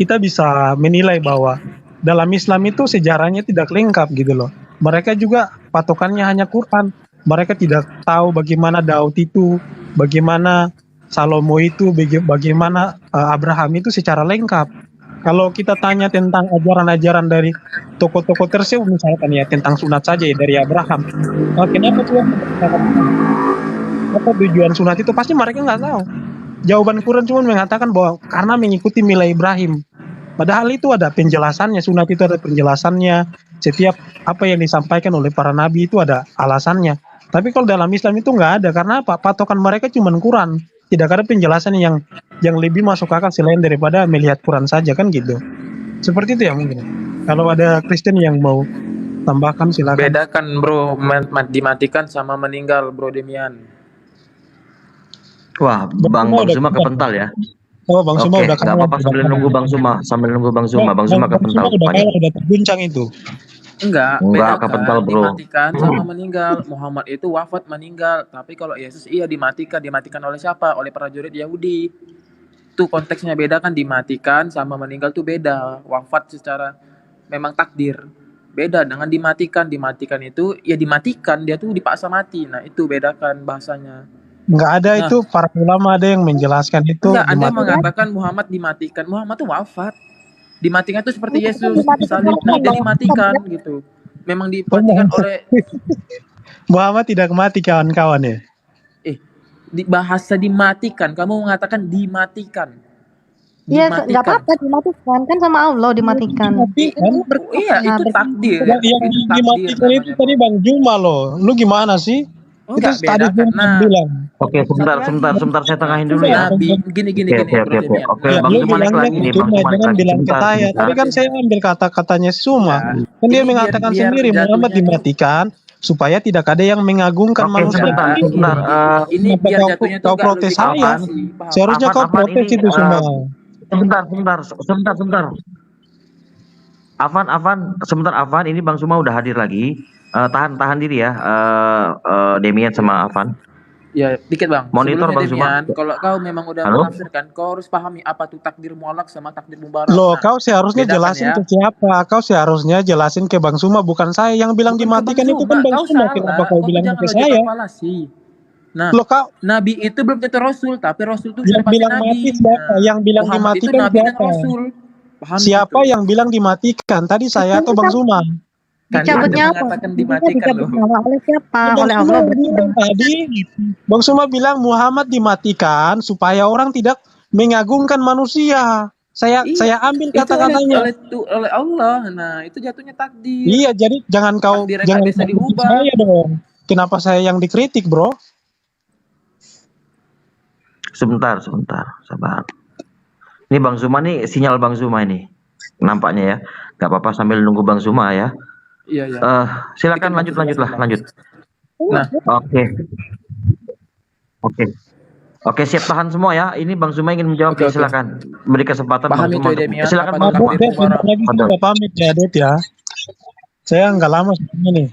kita bisa menilai bahwa dalam Islam itu sejarahnya tidak lengkap gitu loh. Mereka juga patokannya hanya Quran. Mereka tidak tahu bagaimana Daud itu, bagaimana Salomo itu, bagaimana Abraham itu secara lengkap. Kalau kita tanya tentang ajaran-ajaran dari tokoh-tokoh tersebut, misalkan ya tentang sunat saja ya dari Abraham, kenapa Tuhan apa tujuan sunat itu, pasti mereka nggak tahu. Jawaban Quran cuma mengatakan bahwa karena mengikuti nilai Ibrahim. Padahal itu ada penjelasannya, sunat itu ada penjelasannya. Setiap apa yang disampaikan oleh para nabi itu ada alasannya. Tapi kalau dalam Islam itu nggak ada, karena apa? Patokan mereka cuma Quran. tidak ada penjelasan yang lebih masuk akal selain daripada melihat Quran saja kan gitu. Seperti itu ya mungkin. Kalau ada Kristen yang mau tambahkan silakan. Bedakan bro, dimatikan sama meninggal bro Demian. Wah, Bang Suma kepental ya. Oh, Bang Suma Oke, udah nggak apa-apa sambil nunggu Bang Suma, Bang Suma kepental. Udah terguncang itu. Enggak, kepental bro. Dimatikan sama meninggal. Muhammad itu wafat meninggal, tapi kalau Yesus iya dimatikan oleh siapa? Oleh prajurit Yahudi. Tuh konteksnya beda kan, dimatikan sama meninggal tuh beda. Wafat secara memang takdir. Beda dengan dimatikan itu ya dimatikan, dia tuh dipaksa mati. Nah, itu bedakan bahasanya. Enggak ada itu, para ulama ada yang menjelaskan itu. Enggak, Anda mengatakan Muhammad dimatikan. Muhammad tuh wafat. Dimatikan tuh seperti Yesus disalib, nah dia dimatikan gitu. Memang dimatikan oleh Muhammad tidak mati kawan-kawan ya. Di bahasa dimatikan, kamu mengatakan dimatikan. Iya, nggak apa-apa dimatikan kan sama Allah dimatikan. Iya, itu takdir. Yang dimatikan itu tadi Bang Juma loh. Lu gimana sih? Enggak, itu tadi beda bilang. Oke, sebentar saya tengahin dulu ya. Nabi, gini. Oke, Bang Zuma naik lagi nih, Bang Zuma jangan bilang ke saya. Tapi kan saya ambil kata-katanya Suma. Kan dia mengatakan sendiri Muhammad dimatikan supaya tidak ada yang mengagungkan manusia. Sebentar. Ini biar jatuhnya tuh kau protes saya. Seharusnya kau protes itu semua. Sebentar. Afan, ini Bang Suma udah hadir lagi. Tahan diri ya, Demian sama Afan. Ya, dikit Bang. Monitor Bang Suma. Kalau kau memang udah menafsirkan, kau harus pahami apa tuh takdir mualak sama takdir mubarak. Loh, kau seharusnya jelasin ke siapa? Kau seharusnya jelasin ke Bang Suma, bukan saya yang bilang dimatikan itu kan Bang Suma. Kenapa kau bilang ke saya? Nah, loh, kau Nabi itu belum tentu Rasul, tapi Rasul itu yang bilang mati siapa? Yang bilang dimatikan siapa? Siapa yang bilang dimatikan? Tadi saya atau Bang Suma? Dicabutnya apa? Dimatikan loh. Oleh siapa? Oleh Allah. Tadi Bang Suma bilang Muhammad dimatikan supaya orang tidak mengagungkan manusia. Saya ambil kata-katanya. Oleh Allah. Nah, itu jatuhnya takdir. Iya, jadi jangan bisa diubah. Saya dong. Kenapa saya yang dikritik, bro? Sebentar, sabar. Ini Bang Zuma nih, sinyal Bang Zuma ini. Nampaknya ya. Gak apa-apa sambil nunggu Bang Zuma ya. Iya. Silakan lanjut. Nah, Oke, siap tahan semua ya. Ini Bang Zuma ingin menjawab. Silakan. Beri kesempatan Bang Zuma. Silakan Bang Zuma. Pamit ya, Det ya. Saya nggak lama sebenarnya nih.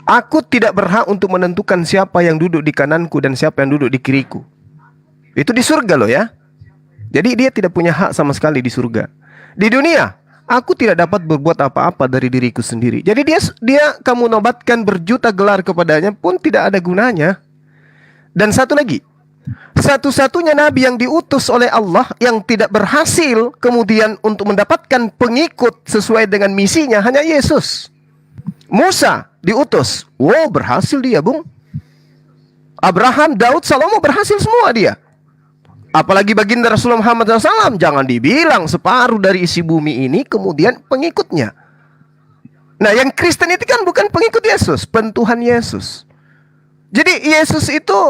Aku tidak berhak untuk menentukan siapa yang duduk di kananku dan siapa yang duduk di kiriku. Itu di surga loh ya. Jadi dia tidak punya hak sama sekali di surga. Di dunia, aku tidak dapat berbuat apa-apa dari diriku sendiri. Jadi dia kamu nobatkan berjuta gelar kepadanya pun tidak ada gunanya. Dan satu lagi, satu-satunya nabi yang diutus oleh Allah yang tidak berhasil kemudian untuk mendapatkan pengikut sesuai dengan misinya hanya Yesus. Musa diutus, wow berhasil dia bung. Abraham, Daud, Salomo berhasil semua dia. Apalagi baginda Rasulullah Muhammad SAW, jangan dibilang separuh dari isi bumi ini kemudian pengikutnya. Nah yang Kristen itu kan bukan pengikut Yesus, pentuhan Yesus. Jadi Yesus itu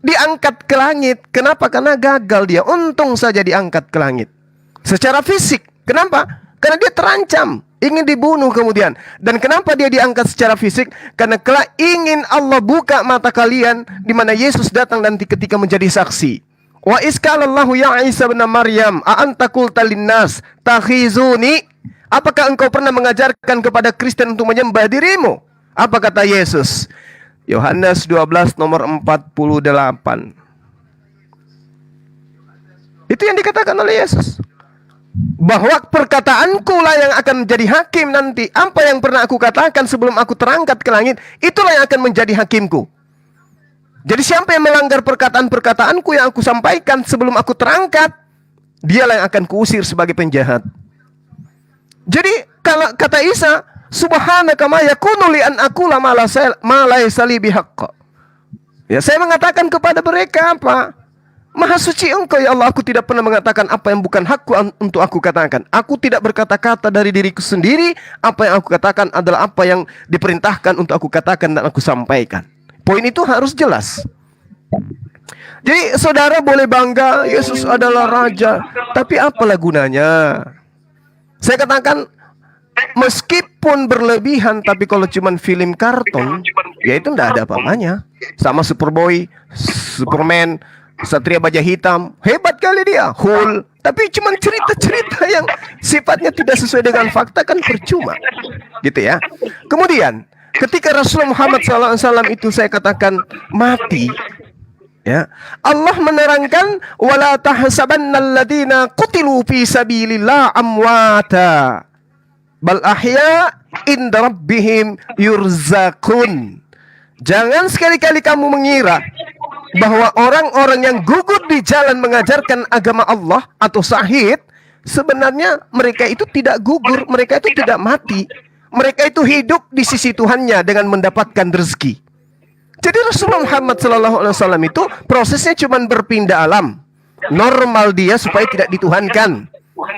diangkat ke langit. Kenapa? Karena gagal dia. Untung saja diangkat ke langit. Secara fisik. Kenapa? Karena dia terancam. Ingin dibunuh kemudian. Dan kenapa dia diangkat secara fisik? Karena kelak ingin Allah buka mata kalian. Di mana Yesus datang nanti ketika menjadi saksi. Wa iskalallahu ya Isa bin Maryam. A'anta qulta linnas takhizuni. Apakah engkau pernah mengajarkan kepada Kristen untuk menyembah dirimu? Apa kata Yesus? Yohanes 12 nomor 48. Itu yang dikatakan oleh Yesus. Bahwa perkataanku lah yang akan menjadi hakim nanti. Apa yang pernah aku katakan sebelum aku terangkat ke langit, itulah yang akan menjadi hakimku. Jadi siapa yang melanggar perkataan-perkataanku yang aku sampaikan sebelum aku terangkat, dialah yang akan kuusir sebagai penjahat. Jadi kalau kata Isa, Subhanaka ma yakunu li an aqula ma laysa li bihaqq. Ya, saya mengatakan kepada mereka apa? Maha suci Engkau ya Allah, aku tidak pernah mengatakan apa yang bukan hakku untuk aku katakan. Aku tidak berkata-kata dari diriku sendiri. Apa yang aku katakan adalah apa yang diperintahkan untuk aku katakan dan aku sampaikan. Poin itu harus jelas. Jadi saudara boleh bangga Yesus adalah Raja, tapi apalah gunanya? Saya katakan meskipun berlebihan, tapi kalau cuman film kartun, ya itu tidak ada apa-apanya. Sama Superboy, Superman, Satria Baja Hitam, hebat kali dia, Hulk. Tapi cuma cerita-cerita yang sifatnya tidak sesuai dengan fakta kan percuma, gitu ya. Kemudian ketika Rasulullah Muhammad SAW itu saya katakan mati, ya, Allah menerangkan wala tahsabannal ladzina qutilu fi sabilillah amwata bal ahya inda rabbihim yurzakun. Jangan sekali-kali kamu mengira bahwa orang-orang yang gugur di jalan mengajarkan agama Allah atau syahid, sebenarnya mereka itu tidak gugur, mereka itu tidak mati. Mereka itu hidup di sisi Tuhannya dengan mendapatkan rezeki. Jadi Rasulullah Muhammad SAW itu prosesnya cuma berpindah alam. Normal dia supaya tidak dituhankan.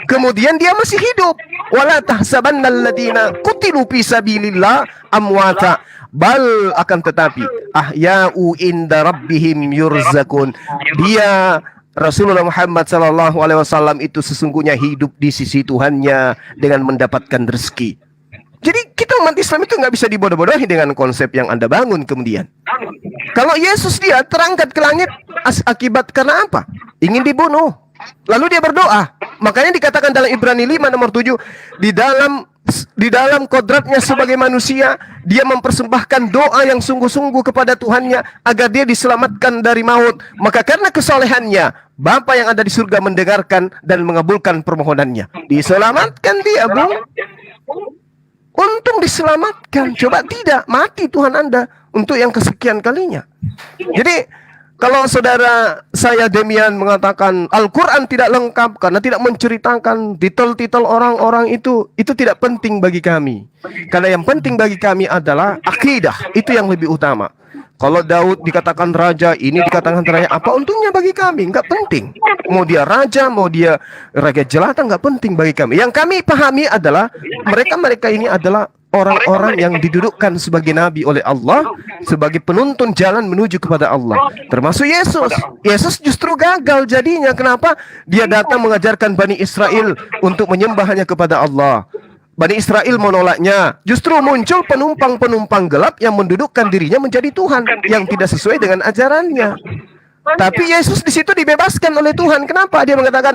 Kemudian dia masih hidup. Wala tahsabannal ladzina qutilu fi sabilillah amwata bal akan tetapi ahya'u inda rabbihim yurzakun. Dia Rasulullah Muhammad SAW itu sesungguhnya hidup di sisi Tuhannya dengan mendapatkan rezeki. Jadi kita umat Islam itu nggak bisa dibodoh-bodohi dengan konsep yang Anda bangun kemudian. Kalau Yesus dia terangkat ke langit akibat karena apa? Ingin dibunuh. Lalu dia berdoa. Makanya dikatakan dalam Ibrani 5 nomor 7, di dalam kodratnya sebagai manusia, dia mempersembahkan doa yang sungguh-sungguh kepada Tuhannya agar dia diselamatkan dari maut. Maka karena kesolehannya, Bapa yang ada di surga mendengarkan dan mengabulkan permohonannya. Diselamatkan dia, Bung. Untung diselamatkan. Coba tidak, mati Tuhan Anda untuk yang kesekian kalinya. Jadi kalau saudara saya Demian mengatakan Al-Quran tidak lengkap karena tidak menceritakan titel-titel orang-orang itu tidak penting bagi kami. Karena yang penting bagi kami adalah akidah. Itu yang lebih utama. Kalau Daud dikatakan raja, ini dikatakan raja, apa untungnya bagi kami? Enggak penting. Mau dia raja, mau dia raja jelata, enggak penting bagi kami. Yang kami pahami adalah mereka-mereka ini adalah orang-orang yang didudukkan sebagai nabi oleh Allah, sebagai penuntun jalan menuju kepada Allah. Termasuk Yesus. Yesus justru gagal jadinya. Kenapa? Dia datang mengajarkan Bani Israel untuk menyembah hanya kepada Allah. Bani Israel menolaknya. Justru muncul penumpang-penumpang gelap yang mendudukkan dirinya menjadi Tuhan yang tidak sesuai dengan ajarannya. Tapi Yesus di situ dibebaskan oleh Tuhan. Kenapa? Dia mengatakan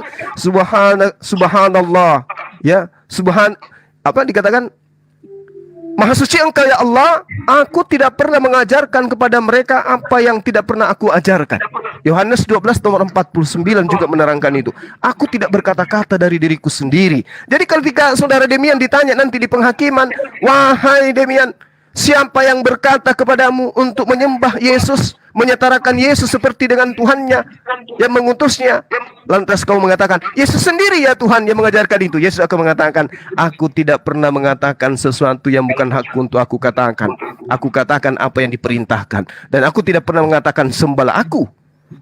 subhanallah. Ya, dikatakan Maha suci Engkau ya Allah, aku tidak pernah mengajarkan kepada mereka apa yang tidak pernah aku ajarkan. Yohanes 12 nomor 49 juga menerangkan itu. Aku tidak berkata-kata dari diriku sendiri. Jadi ketika saudara Demian ditanya nanti di penghakiman, wahai Demian, siapa yang berkata kepadamu untuk menyembah Yesus, menyetarakan Yesus seperti dengan Tuhannya yang mengutusnya? Lantas kau mengatakan, Yesus sendiri ya Tuhan yang mengajarkan itu. Yesus akan mengatakan, aku tidak pernah mengatakan sesuatu yang bukan hakku untuk aku katakan. Aku katakan apa yang diperintahkan. Dan aku tidak pernah mengatakan sembahlah aku.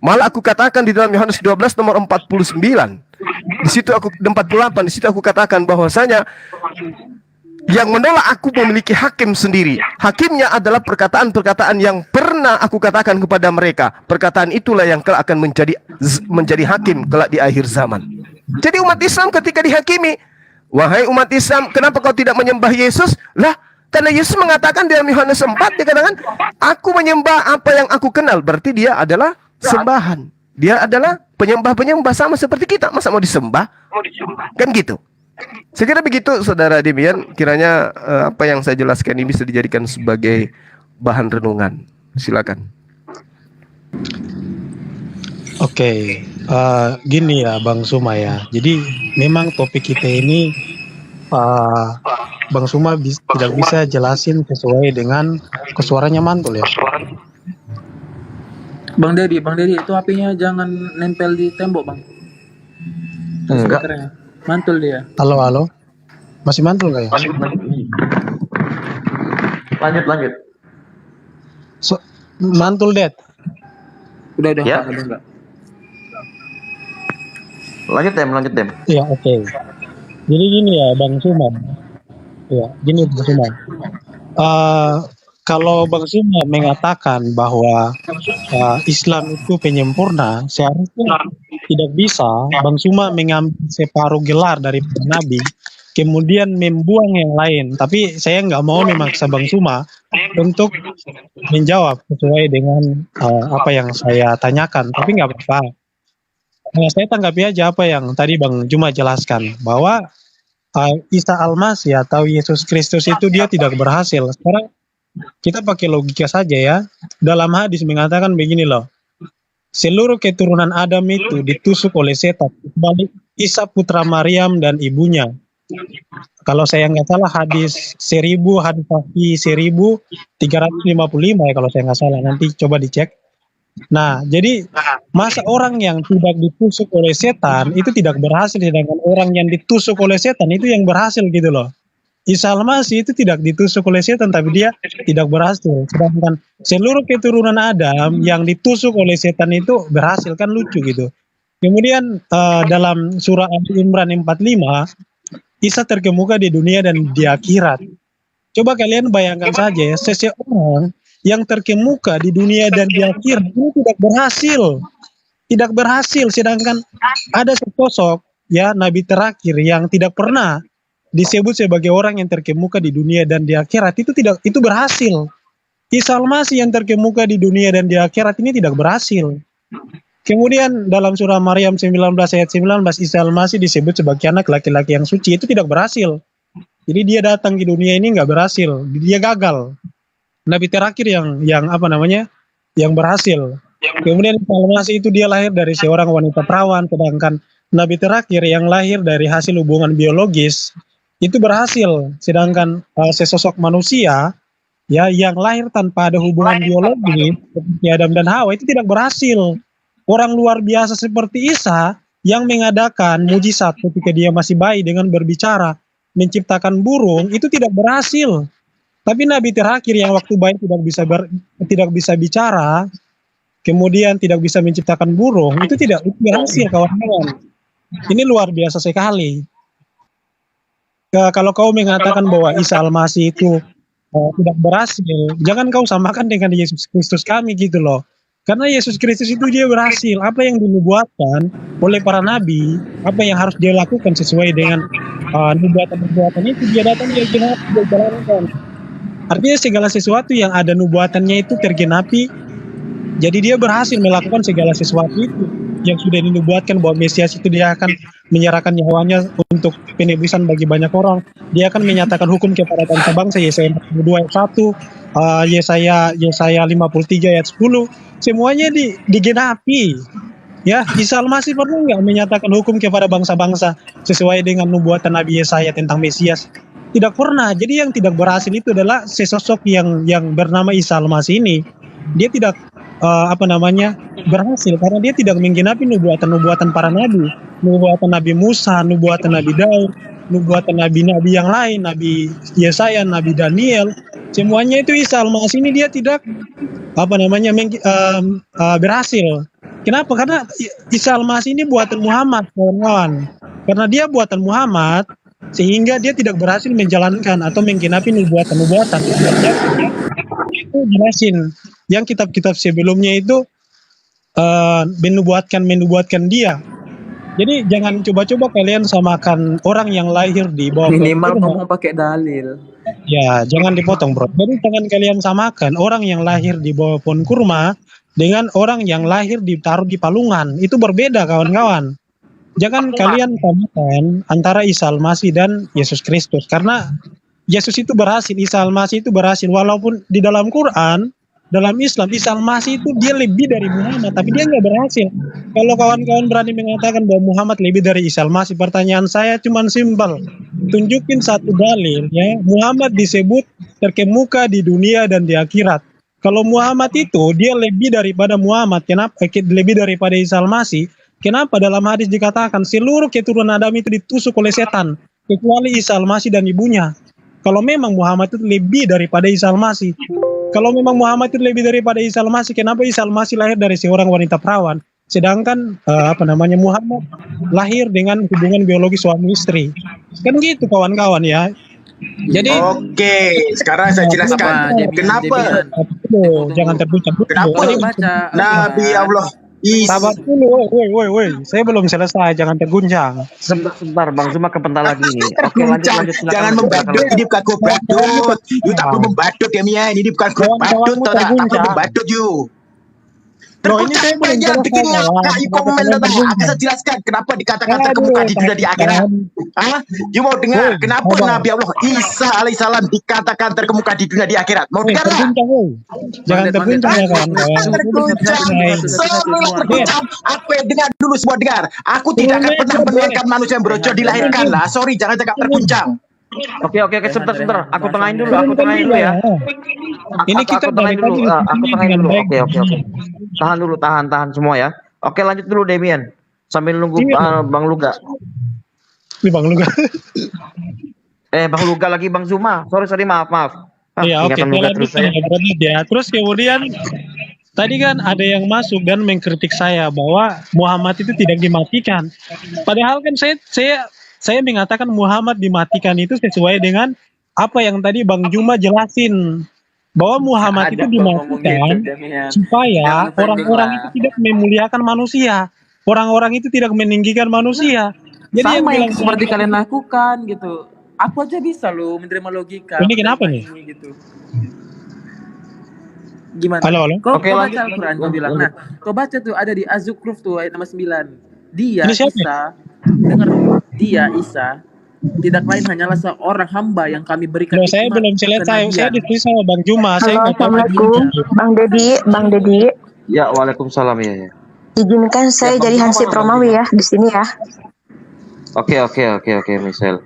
Malah aku katakan di dalam Yohanes 12 nomor 49. Di situ 48, di situ aku katakan bahwasanya yang menolak aku memiliki hakim sendiri. Hakimnya adalah perkataan-perkataan yang pernah aku katakan kepada mereka. Perkataan itulah yang kelak akan menjadi hakim kelak di akhir zaman. Jadi umat Islam ketika dihakimi, wahai umat Islam, kenapa kau tidak menyembah Yesus? Lah, karena Yesus mengatakan dalam Yohanes 4, dia katakan, aku menyembah apa yang aku kenal. Berarti dia adalah sembahan. Dia adalah penyembah-penyembah sama seperti kita. Masa mau disembah? Kan gitu. Saya kira begitu saudara Demian. Kiranya apa yang saya jelaskan ini bisa dijadikan sebagai bahan renungan. Silakan. Oke, gini ya Bang Suma ya. Jadi memang topik kita ini Bang Suma tidak bisa jelasin sesuai dengan suaranya mantul ya. Bang Dedi itu HP-nya jangan nempel di tembok, Bang. Enggak. Speakernya. Mantul dia. Halo. Masih mantul nggak ya? Lanjut. Mantul, Det. Udah, Ya. enggak. Lanjut, Dem. Ya, oke. Jadi gini ya, Bang Suman. Ya, gini Bang Suman. Kalau Bang Suman mengatakan bahwa Islam itu penyempurna, seharusnya tidak bisa Bang Suma mengambil separuh gelar dari Nabi, kemudian membuang yang lain. Tapi saya nggak mau memaksa Bang Suma untuk menjawab sesuai dengan apa yang saya tanyakan. Tapi nggak apa-apa. Saya tanggapi aja apa yang tadi Bang Juma jelaskan, bahwa Isa Al-Masih atau Yesus Kristus itu dia tidak berhasil. Sekarang kita pakai logika saja ya. Dalam hadis mengatakan begini loh. Seluruh keturunan Adam itu ditusuk oleh setan, kecuali Isa putra Maryam dan ibunya. Kalau saya nggak salah hadis 1355 ya kalau saya nggak salah. Nanti coba dicek. Nah, jadi masa orang yang tidak ditusuk oleh setan itu tidak berhasil, sedangkan orang yang ditusuk oleh setan itu yang berhasil gitu loh. Isa Al-Masih itu tidak ditusuk oleh setan, tapi dia tidak berhasil. Sedangkan seluruh keturunan Adam yang ditusuk oleh setan itu berhasil, kan lucu gitu. Kemudian dalam surah Ali Imran 45, Isa terkemuka di dunia dan di akhirat. Coba kalian bayangkan saja ya, seseorang yang terkemuka di dunia dan di akhirat ini tidak berhasil, sedangkan ada sesosok ya nabi terakhir yang tidak pernah disebut sebagai orang yang terkemuka di dunia dan di akhirat itu berhasil. Isa Al-Masih yang terkemuka di dunia dan di akhirat ini tidak berhasil. Kemudian dalam surah Maryam 19 ayat 19, Isa Al-Masih disebut sebagai anak laki-laki yang suci, itu tidak berhasil. Jadi dia datang ke dunia ini nggak berhasil, dia gagal. Nabi terakhir yang berhasil. Kemudian Isa Al-Masih itu dia lahir dari seorang wanita perawan, sedangkan Nabi terakhir yang lahir dari hasil hubungan biologis itu berhasil, sedangkan sesosok manusia ya yang lahir tanpa ada hubungan biologis seperti Adam dan Hawa itu tidak berhasil. Orang luar biasa seperti Isa yang mengadakan mujizat ketika dia masih bayi dengan berbicara, menciptakan burung, itu tidak berhasil. Tapi Nabi terakhir yang waktu bayi tidak bisa bicara, kemudian tidak bisa menciptakan burung, itu berhasil, kawan-kawan. Ini luar biasa sekali. Kalau kau mengatakan bahwa Isa Al-Masih itu tidak berhasil, jangan kau samakan dengan Yesus Kristus kami gitu loh. Karena Yesus Kristus itu dia berhasil. Apa yang dinubuatkan oleh para nabi, apa yang harus dia lakukan sesuai dengan nubuatan-nubuatan itu, dia datang, dia jalankan. Artinya segala sesuatu yang ada nubuatannya itu tergenapi. Jadi dia berhasil melakukan segala sesuatu itu yang sudah dinubuatkan, bahwa Mesias itu dia akan menyerahkan nyawanya untuk penebusan bagi banyak orang. Dia akan menyatakan hukum kepada bangsa-bangsa, Yesaya 42 ayat 1, Yesaya 53 ayat 10. Semuanya digenapi. Ya, Isa Al-Masih pernah nggak menyatakan hukum kepada bangsa-bangsa sesuai dengan nubuatan Nabi Yesaya tentang Mesias? Tidak pernah. Jadi yang tidak berhasil itu adalah sesosok yang bernama Isa Al-Masih ini. Dia tidak berhasil karena dia tidak menggenapi nubuatan-nubuatan para nabi, nubuatan Nabi Musa, nubuatan Nabi Daud, nubuatan nabi-nabi yang lain, Nabi Yesaya, Nabi Daniel. Semuanya itu Isa Al-Masih ini dia tidak berhasil. Kenapa? Karena Isa Al-Masih ini buatan Muhammad, kawan-kawan. Karena dia buatan Muhammad, sehingga dia tidak berhasil menjalankan atau menggenapi nubuatan-nubuatan. Itu jelasin. Yang kitab-kitab sebelumnya itu menubuatkan dia. Jadi jangan coba-coba kalian samakan orang yang lahir di bawah minimal ngomong pakai dalil. Ya, jangan dipotong, bro. Jadi jangan kalian samakan orang yang lahir di bawah pohon kurma dengan orang yang lahir ditaruh di palungan. Itu berbeda, kawan-kawan. Jangan kalian samakan antara Isa Al-Masih dan Yesus Kristus, karena Yesus itu berhasil, Isa Al-Masih itu berhasil. Walaupun di dalam Quran, dalam Islam, Isa Al-Masih itu dia lebih dari Muhammad, tapi dia nggak berhasil. Kalau kawan-kawan berani mengatakan bahwa Muhammad lebih dari Isa Al-Masih, pertanyaan saya cuma simpel. Tunjukin satu dalil ya, Muhammad disebut terkemuka di dunia dan di akhirat. Kalau Muhammad itu dia lebih daripada Muhammad, kenapa lebih daripada Isa Al-Masih? Kenapa dalam hadis dikatakan seluruh keturunan Adam itu ditusuk oleh setan, kecuali Isa Al-Masih dan ibunya? kalau memang Muhammad itu lebih daripada Isa Al-Masih. Kalau memang Muhammad itu lebih daripada Isa Al-Masih, kenapa Isa Al-Masih lahir dari seorang wanita perawan, sedangkan Muhammad lahir dengan hubungan biologis suami istri? Kan gitu kawan-kawan ya. Jadi Oke, sekarang saya jelaskan kenapa jangan terbuka. kenapa Nabi Allah Sabar dulu, woi, saya belum selesai, jangan terguncang. Sebentar, Bang Zuma kepental lagi nih. Oke, lanjut. Silakan. Jangan membadut, ini bukan grup badut. You tak perlu membadut ya Mia, ini bukan grup badut, tak perlu membadut you. Ini saya belum Terpecah bikin ngakak, you komen tentang aku saya jelaskan kenapa dikatakan terkemuka di dunia di akhirat. You mau dengar kenapa Nabi Allah Isa alaihissalam dikatakan terkemuka di dunia di akhirat? Mau dengar lah? Jangan terguncang ya kawan. Terguncang. Apa dengar dulu semua dengar. Aku tidak akan pernah mendengarkan manusia yang berojol dilahirkan lah. Sorry, jangan cakap terguncang. Oke, sebentar. Aku tengahin dulu ya. Ini kita aku tengahin dulu. Oke. Tahan semua ya. Oke, lanjut dulu Demian. Sambil nunggu Bang Luga. Ini Bang Luga. Bang Luga lagi Bang Zuma. Sorry, maaf. Iya, oke. Terus kemudian tadi kan ada yang masuk dan mengkritik saya bahwa Muhammad itu tidak dimatikan. Padahal kan saya mengatakan Muhammad dimatikan itu sesuai dengan apa yang tadi Bang Juma jelasin, bahwa Muhammad itu dimatikan supaya orang-orang itu tidak memuliakan manusia, orang-orang itu tidak meninggikan manusia. Jadi sama yang bilang seperti kalian lakukan gitu. Aku aja bisa loh menerima logika. Ini kenapa nih? Gitu. Gimana? Halo. Kau Oke, baca lanjut. Al-Quran, kau bilang. Nah, kau baca tuh ada di Az-Zukhruf tuh ayat nomor 9. Dia Ini siapa? Isa, dengar, dia Isa tidak lain hanyalah seorang hamba yang kami berikan Loh, saya hikmah belum selesai. kenabian. Saya diskusi sama Bang Juma. Saya Halo, nggak tahu. Assalamualaikum. Bang Dedi. Ya, waalaikumsalam ya. Izinkan saya Bang jadi Juma Hansip mana, Bang Romawi ya di sini ya. Oke, Michelle.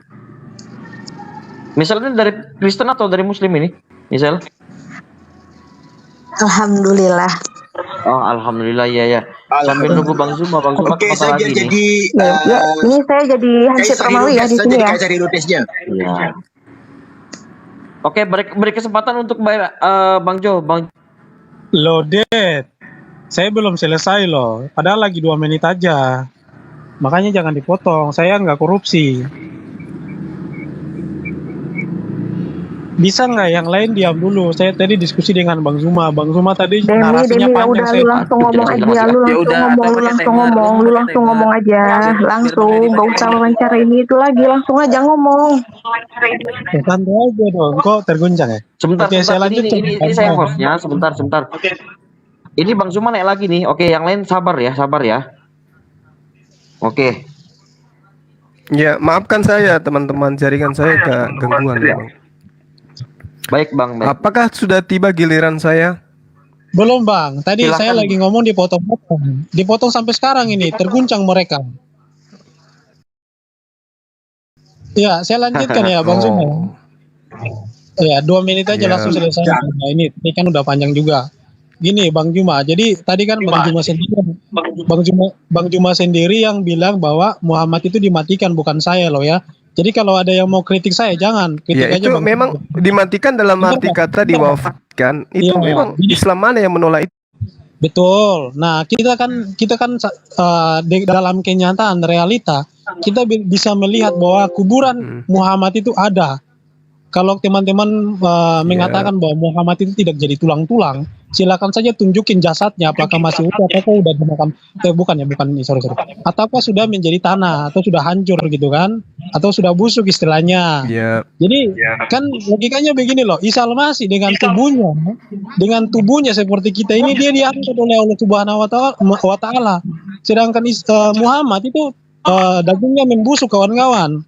Michelle ini dari Kristen atau dari Muslim ini? Michelle? Alhamdulillah. Oh, alhamdulillah ya. Sambil nunggu Bang Zuma Oke, saya lagi nih. jadi Ya, ini saya jadi Hansip Kaisar Romawi ya Herodes, di saya sini jadi ya. Kaisar Herodesnya. Iya. Oke, beri kesempatan untuk Bang Jo, Loaded. Saya belum selesai loh. Padahal lagi 2 menit aja. Makanya jangan dipotong. Saya nggak korupsi. Bisa nggak yang lain diam dulu? Saya tadi diskusi dengan Bang Zuma. Bang Zuma tadi narasinya Ya panjang. udah, lu langsung ngomong aja, lu langsung ngomong aja, langsung, gak usah wawancara ini itu lagi, langsung aja ngomong. Santai aja dong. Kok terguncang ya? Sebentar, Oke, saya lanjut. ini saya hostnya, sebentar. Ini Bang Zuma naik lagi nih. Oke, yang lain sabar ya. Oke. Ya, maafkan saya teman-teman, jaringan saya gangguan. Baik, Bang. Apakah sudah tiba giliran saya? Belum Bang. Tadi Silakan. saya lagi ngomong dipotong-potong. Dipotong sampai sekarang ini. Terguncang mereka. Ya, saya lanjutkan ya Bang Zuma. Ya, 2 menit aja Ya. langsung selesai. Nah, ini kan udah panjang juga. Gini Bang Juma, jadi tadi kan Bang Juma sendiri yang bilang bahwa Muhammad itu dimatikan, bukan saya loh ya. Jadi kalau ada yang mau kritik saya, jangan kritik Ya, aja itu Bang. memang dimatikan dalam arti kata diwafatkan. Itu Iya, memang jadi- Islam mana yang menolak itu? Betul. Nah, kita kan dalam kenyataan realita kita bisa melihat bahwa kuburan Muhammad itu ada. Kalau teman-teman mengatakan bahwa Muhammad itu tidak jadi tulang-tulang, silakan saja tunjukin jasadnya, apakah masih utuh atau udah dimakan. Sorry. Ataukah sudah menjadi tanah atau sudah hancur gitu kan? Atau sudah busuk istilahnya. Ya, Jadi kan logikanya begini loh, Isa Al-Masih dengan tubuhnya seperti kita ini dia diangkat oleh Allah Subhanahu wa taala. Sedangkan Muhammad itu dagingnya membusuk kawan-kawan.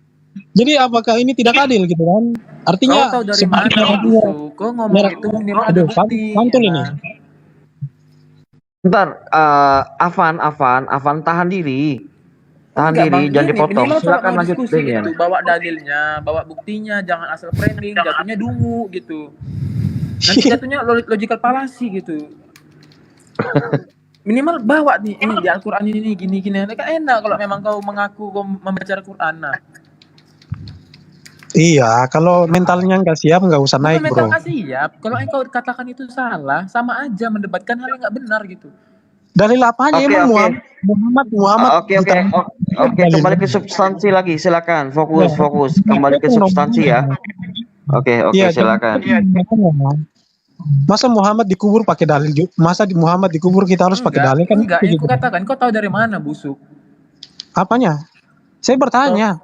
Jadi apakah ini tidak adil gitu kan? Artinya Kau tahu dari mana itu? Kau ngomong itu minimal ada bukti. mantul ini. Bentar, Afan tahan diri. Enggak, Bang, Jangan gini, dipotong. minimal kalau Silakan mau lanjut, diskusi Demian. gitu, bawa dalilnya, bawa buktinya, jangan asal framing, jatuhnya dungu gitu. Nanti jatuhnya logical fallacy gitu. Minimal bawa nih, ini di Al-Quran ini gini-gini. Kan enak kalau memang kau mengaku kau membaca Al-Quran. Nah, Iya, kalau mentalnya nggak siap nggak usah Bukan naik, mental bro. nggak siap. Kalau engkau katakan itu salah, sama aja mendebatkan hal yang nggak benar gitu. Dalil apanya Oke, emang oke. Muhammad Oke, oke. ditanya Oke, kembali ke substansi lagi. Silakan. Fokus, fokus. Kembali ke substansi ya. Oke, oke, Iya, silakan. masa Muhammad dikubur pakai dalil? Masa Muhammad dikubur kita harus pakai dalil kan? Enggak, yang ku katakan, kau tahu dari mana busuk? Apanya? Saya bertanya.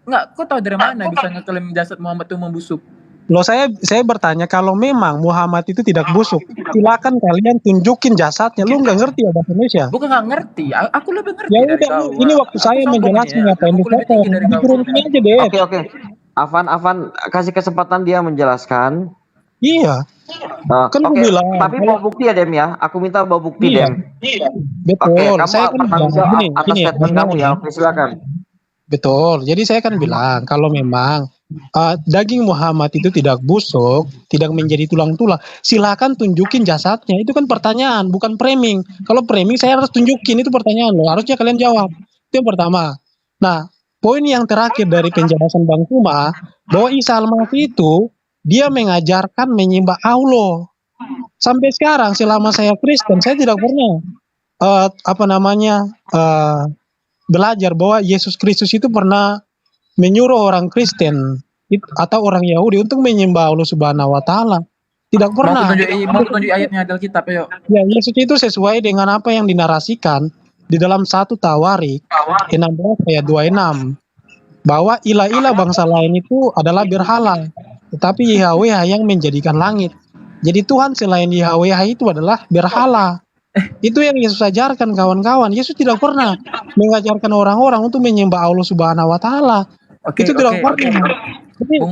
Enggak, kau tahu dari mana bisa ngeklaim jasad Muhammad itu membusuk? Loh, saya bertanya, kalau memang Muhammad itu tidak busuk, silakan kalian tunjukin jasadnya. Lu nggak ngerti ya bahasa Indonesia? Bukan nggak ngerti, aku lebih ngerti Ya dari udah, kau. ini waktu saya menjelaskan apa yang aku lebih tinggi dari kau. diturunin aja deh. Oke, oke. Afan, kasih kesempatan dia menjelaskan. Iya. Kan Oke, bilang, tapi bawa bukti ya, Dem ya. Aku minta bawa bukti, iya. Dem. Betul. Oke, Saya kamu kan bertanggung bilang jawab atas statement kamu ya. Oke, silakan. Betul. Jadi saya kan bilang kalau memang daging Muhammad itu tidak busuk, tidak menjadi tulang-tulang, silakan tunjukin jasadnya. Itu kan pertanyaan, bukan framing. Kalau framing saya harus tunjukin, itu pertanyaan loh. Harusnya kalian jawab. Itu yang pertama. Nah, poin yang terakhir dari penjelasan Bang Kuma, bahwa Isa Al-Masih itu dia mengajarkan menyembah Allah. Sampai sekarang selama saya Kristen, saya tidak pernah belajar bahwa Yesus Kristus itu pernah menyuruh orang Kristen atau orang Yahudi untuk menyembah Allah Subhanahu wa taala. Tidak pernah. Mau tunjuk ayatnya dalam kitab, ayo. Ya, Yesus itu sesuai dengan apa yang dinarasikan di dalam 1 Tawarik 16 ayat 26, bahwa ilah-ilah bangsa lain itu adalah berhala, tetapi Yahweh yang menjadikan langit. Jadi Tuhan selain Yahweh itu adalah berhala. Itu yang Yesus ajarkan, kawan-kawan. Yesus tidak pernah mengajarkan orang-orang untuk menyembah Allah Subhanahu wa taala. Itu tidak pernah.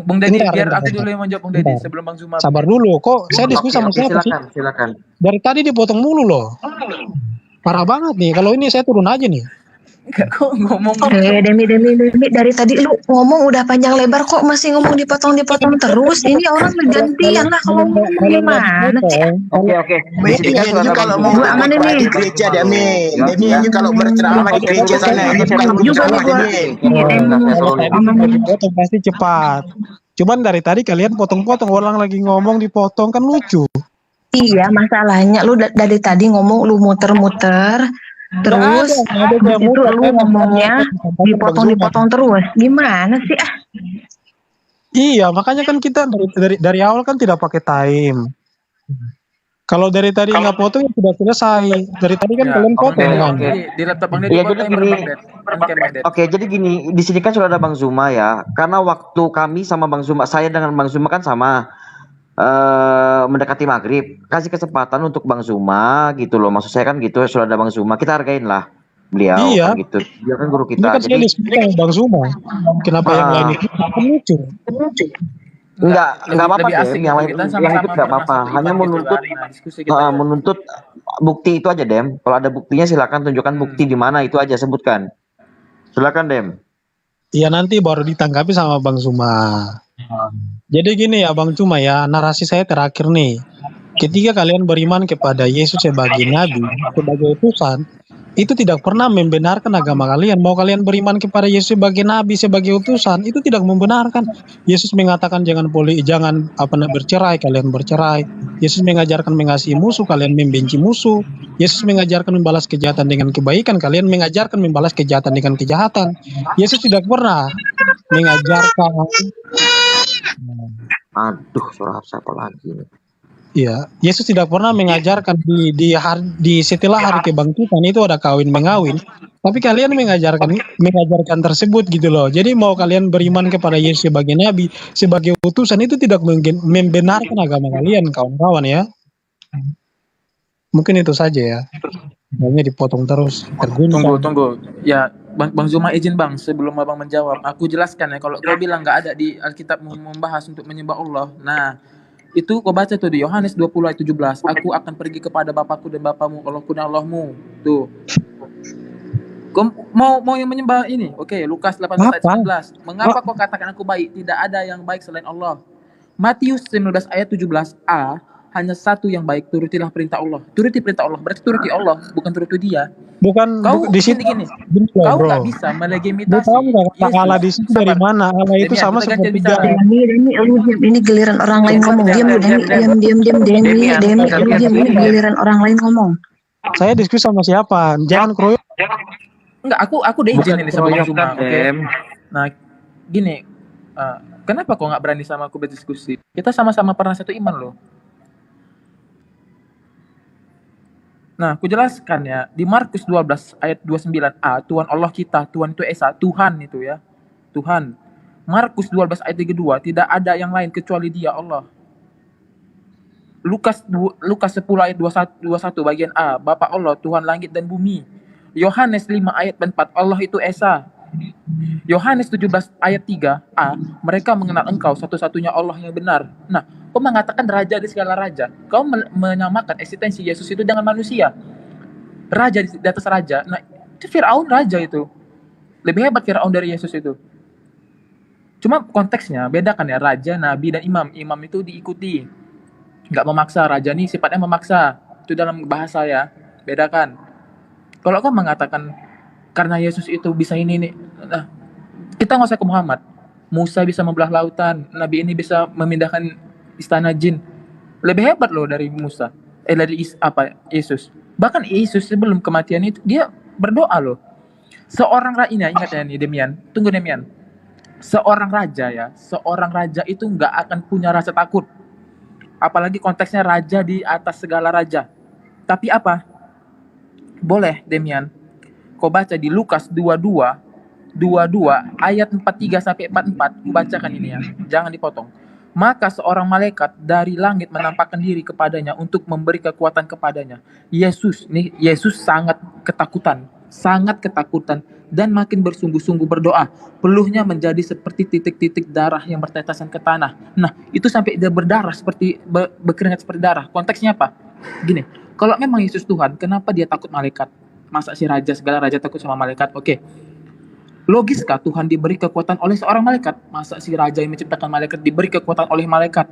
Bung Deddy, biar aku dulu yang menjawab Bung Deddy sebelum Bang Zuma. Sabar dulu, kok saya diskusi sama siapa sih? Silakan. Dari tadi dipotong mulu loh. Parah banget nih. Kalau ini saya turun aja nih. Enggak, kok ngomong. Demi dari tadi lu ngomong udah panjang lebar kok masih ngomong dipotong terus. Ini orang gantian lah kalau gimana sih? Oke. Ini kalau mau di gereja Demi ini kalau berceramah di gereja sana ini bukan berceramah Demi. Potong pasti cepat. Cuman dari tadi kalian potong-potong, orang lagi ngomong dipotong, kan lucu. Iya, masalahnya lu dari tadi ngomong lu muter-muter terus itu lu ngomongnya dipotong terus. Gimana sih ah? Iya, makanya kan kita dari awal kan tidak pakai time. Kalau dari tadi nggak potong ya sudah selesai. Dari tadi kan kalian potong kan. Di laptop Bang Deddy. Oke, jadi gini, di sini kan sudah ada Bang Zuma ya. Karena waktu kami sama Bang Zuma, saya dengan Bang Zuma kan sama mendekati maghrib. Kasih kesempatan untuk Bang Zuma gitu loh. Maksud saya kan gitu, sudah ada Bang Zuma, kita hargain lah beliau. Iya. Kan gitu. Dia kan guru kita. Ini kan jadi saya Bang Zuma. Kenapa yang lain itu lucu? Enggak apa-apa deh. Yang itu enggak apa-apa. Hanya menuntut bukti itu aja, Dem. Kalau ada buktinya silakan tunjukkan bukti di mana itu aja sebutkan. Silakan, Dem. Iya, nanti baru ditanggapi sama Bang Zuma. Jadi gini ya Bang Zuma ya, narasi saya terakhir nih. Ketika kalian beriman kepada Yesus sebagai nabi, sebagai utusan, itu tidak pernah membenarkan agama kalian. Mau kalian beriman kepada Yesus sebagai nabi, sebagai utusan, itu tidak membenarkan. Yesus mengatakan jangan bercerai, kalian bercerai. Yesus mengajarkan mengasihi musuh, kalian membenci musuh. Yesus mengajarkan membalas kejahatan dengan kebaikan, kalian mengajarkan membalas kejahatan dengan kejahatan. Yesus tidak pernah mengajarkan. Aduh, suara siapa lagi? Iya, Yesus tidak pernah mengajarkan di setelah hari kebangkitan itu ada kawin mengawin, tapi kalian mengajarkan tersebut gitu loh. Jadi mau kalian beriman kepada Yesus sebagai nabi, sebagai utusan, itu tidak membenarkan agama kalian, kawan-kawan ya. Mungkin itu saja ya. Hanya dipotong terus. Tunggu. Ya, Bang Zuma izin Bang, sebelum Abang menjawab, aku jelaskan ya. Kalau kau bilang nggak ada di Alkitab membahas untuk menyembah Allah, nah itu kau baca tuh di Yohanes 20 ayat 17. Aku akan pergi kepada Bapakku dan Bapamu, Allahku dan Allahmu. Tuh. Kau mau yang menyembah ini? Oke, Lukas 18 ayat 19. Mengapa kau katakan aku baik? Tidak ada yang baik selain Allah. Matius 19 ayat 17a. hanya satu yang baik, turutilah perintah Allah. Turuti perintah Allah, berarti turuti Allah, bukan turuti dia. Bukan Kau di situ gini, gini loh, kau bro. nggak bisa Lu melegitimasi tahu nggak kata Yesus. Allah di situ dari Sabar. mana? Allah itu Demian, sama kita gantian seperti bicara. God. Demi, lu diam, ini giliran orang lain ngomong. Diam, lu Demi, diam, Demi, lu diam, ini giliran orang lain ngomong. Saya diskusi sama siapa? Jangan keroyok. Enggak, aku udah izin ini sama Bang Zuma, oke? Dem. Nah, gini, kenapa kok nggak berani sama aku berdiskusi? Kita sama-sama pernah satu iman loh. Nah, aku jelaskan ya, di Markus 12 ayat 29a, Tuhan Allah kita, Tuhan itu Esa, Tuhan itu ya, Tuhan. Markus 12 ayat 32, tidak ada yang lain kecuali Dia, Allah. Lukas 10 ayat 21 bagian A, Bapa Allah, Tuhan langit dan bumi. Yohanes 5 ayat 4, Allah itu Esa. Yohanes 17 ayat 3a, mereka mengenal Engkau satu-satunya Allah yang benar. Nah, kau mengatakan raja di segala raja. Kau menyamakan eksistensi Yesus itu dengan manusia. Raja di atas raja. Nah, itu Firaun raja itu. Lebih hebat Firaun dari Yesus itu. Cuma konteksnya beda kan ya, raja, nabi, dan imam. Imam itu diikuti. Nggak memaksa. Raja ini sifatnya memaksa. Itu dalam bahasa ya. Bedakan. Kalau kau mengatakan karena Yesus itu bisa ini nih, nah, kita nggak usah ke Muhammad. Musa bisa membelah lautan, Nabi ini bisa memindahkan istana jin. Lebih hebat loh dari Musa. Dari Yesus. Bahkan Yesus sebelum kematian itu dia berdoa loh. Seorang raja ini, ingat ya nih Demian. Tunggu Demian. Seorang raja itu nggak akan punya rasa takut. Apalagi konteksnya raja di atas segala raja. Tapi apa? Boleh Demian. Kau baca di Lukas 22 ayat 43 sampai 44, ku bacakan ini ya. Jangan dipotong. Maka seorang malaikat dari langit menampakkan diri kepadanya untuk memberi kekuatan kepadanya. Yesus sangat ketakutan dan makin bersungguh-sungguh berdoa. Peluhnya menjadi seperti titik-titik darah yang bertetesan ke tanah. Nah, itu sampai dia berdarah seperti berkeringat seperti darah. Konteksnya apa? Gini, kalau memang Yesus Tuhan, kenapa dia takut malaikat? Masa si segala raja takut sama malaikat? Oke. Logiskah Tuhan diberi kekuatan oleh seorang malaikat? Masa si raja yang menciptakan malaikat diberi kekuatan oleh malaikat?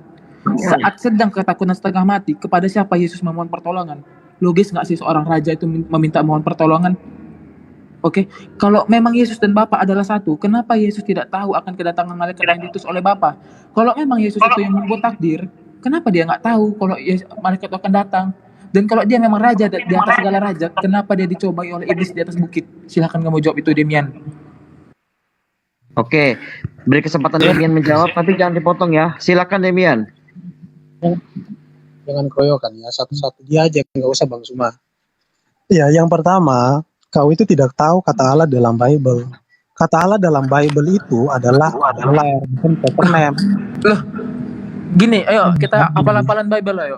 Saat sedang ketakutan setengah mati, kepada siapa Yesus memohon pertolongan? Logis nggak sih seorang raja itu meminta mohon pertolongan? Oke. Kalau memang Yesus dan Bapa adalah satu, kenapa Yesus tidak tahu akan kedatangan malaikat yang diutus oleh Bapa? Kalau memang Yesus itu yang membuat takdir, kenapa dia nggak tahu kalau malaikat itu akan datang? Dan kalau dia memang raja di atas segala raja, kenapa dia dicobai oleh iblis di atas bukit? Silahkan kamu jawab itu, Demian. Oke, beri kesempatan Demian menjawab, tapi jangan dipotong ya. Silakan Demian. Jangan keroyokan ya, satu-satu dia aja, nggak usah Bang Zuma. Ya, yang pertama, kau itu tidak tahu kata Allah dalam Bible. Kata Allah dalam Bible itu adalah bukan proper name. Loh, gini, ayo kita hafal-hafalan Bible ayo.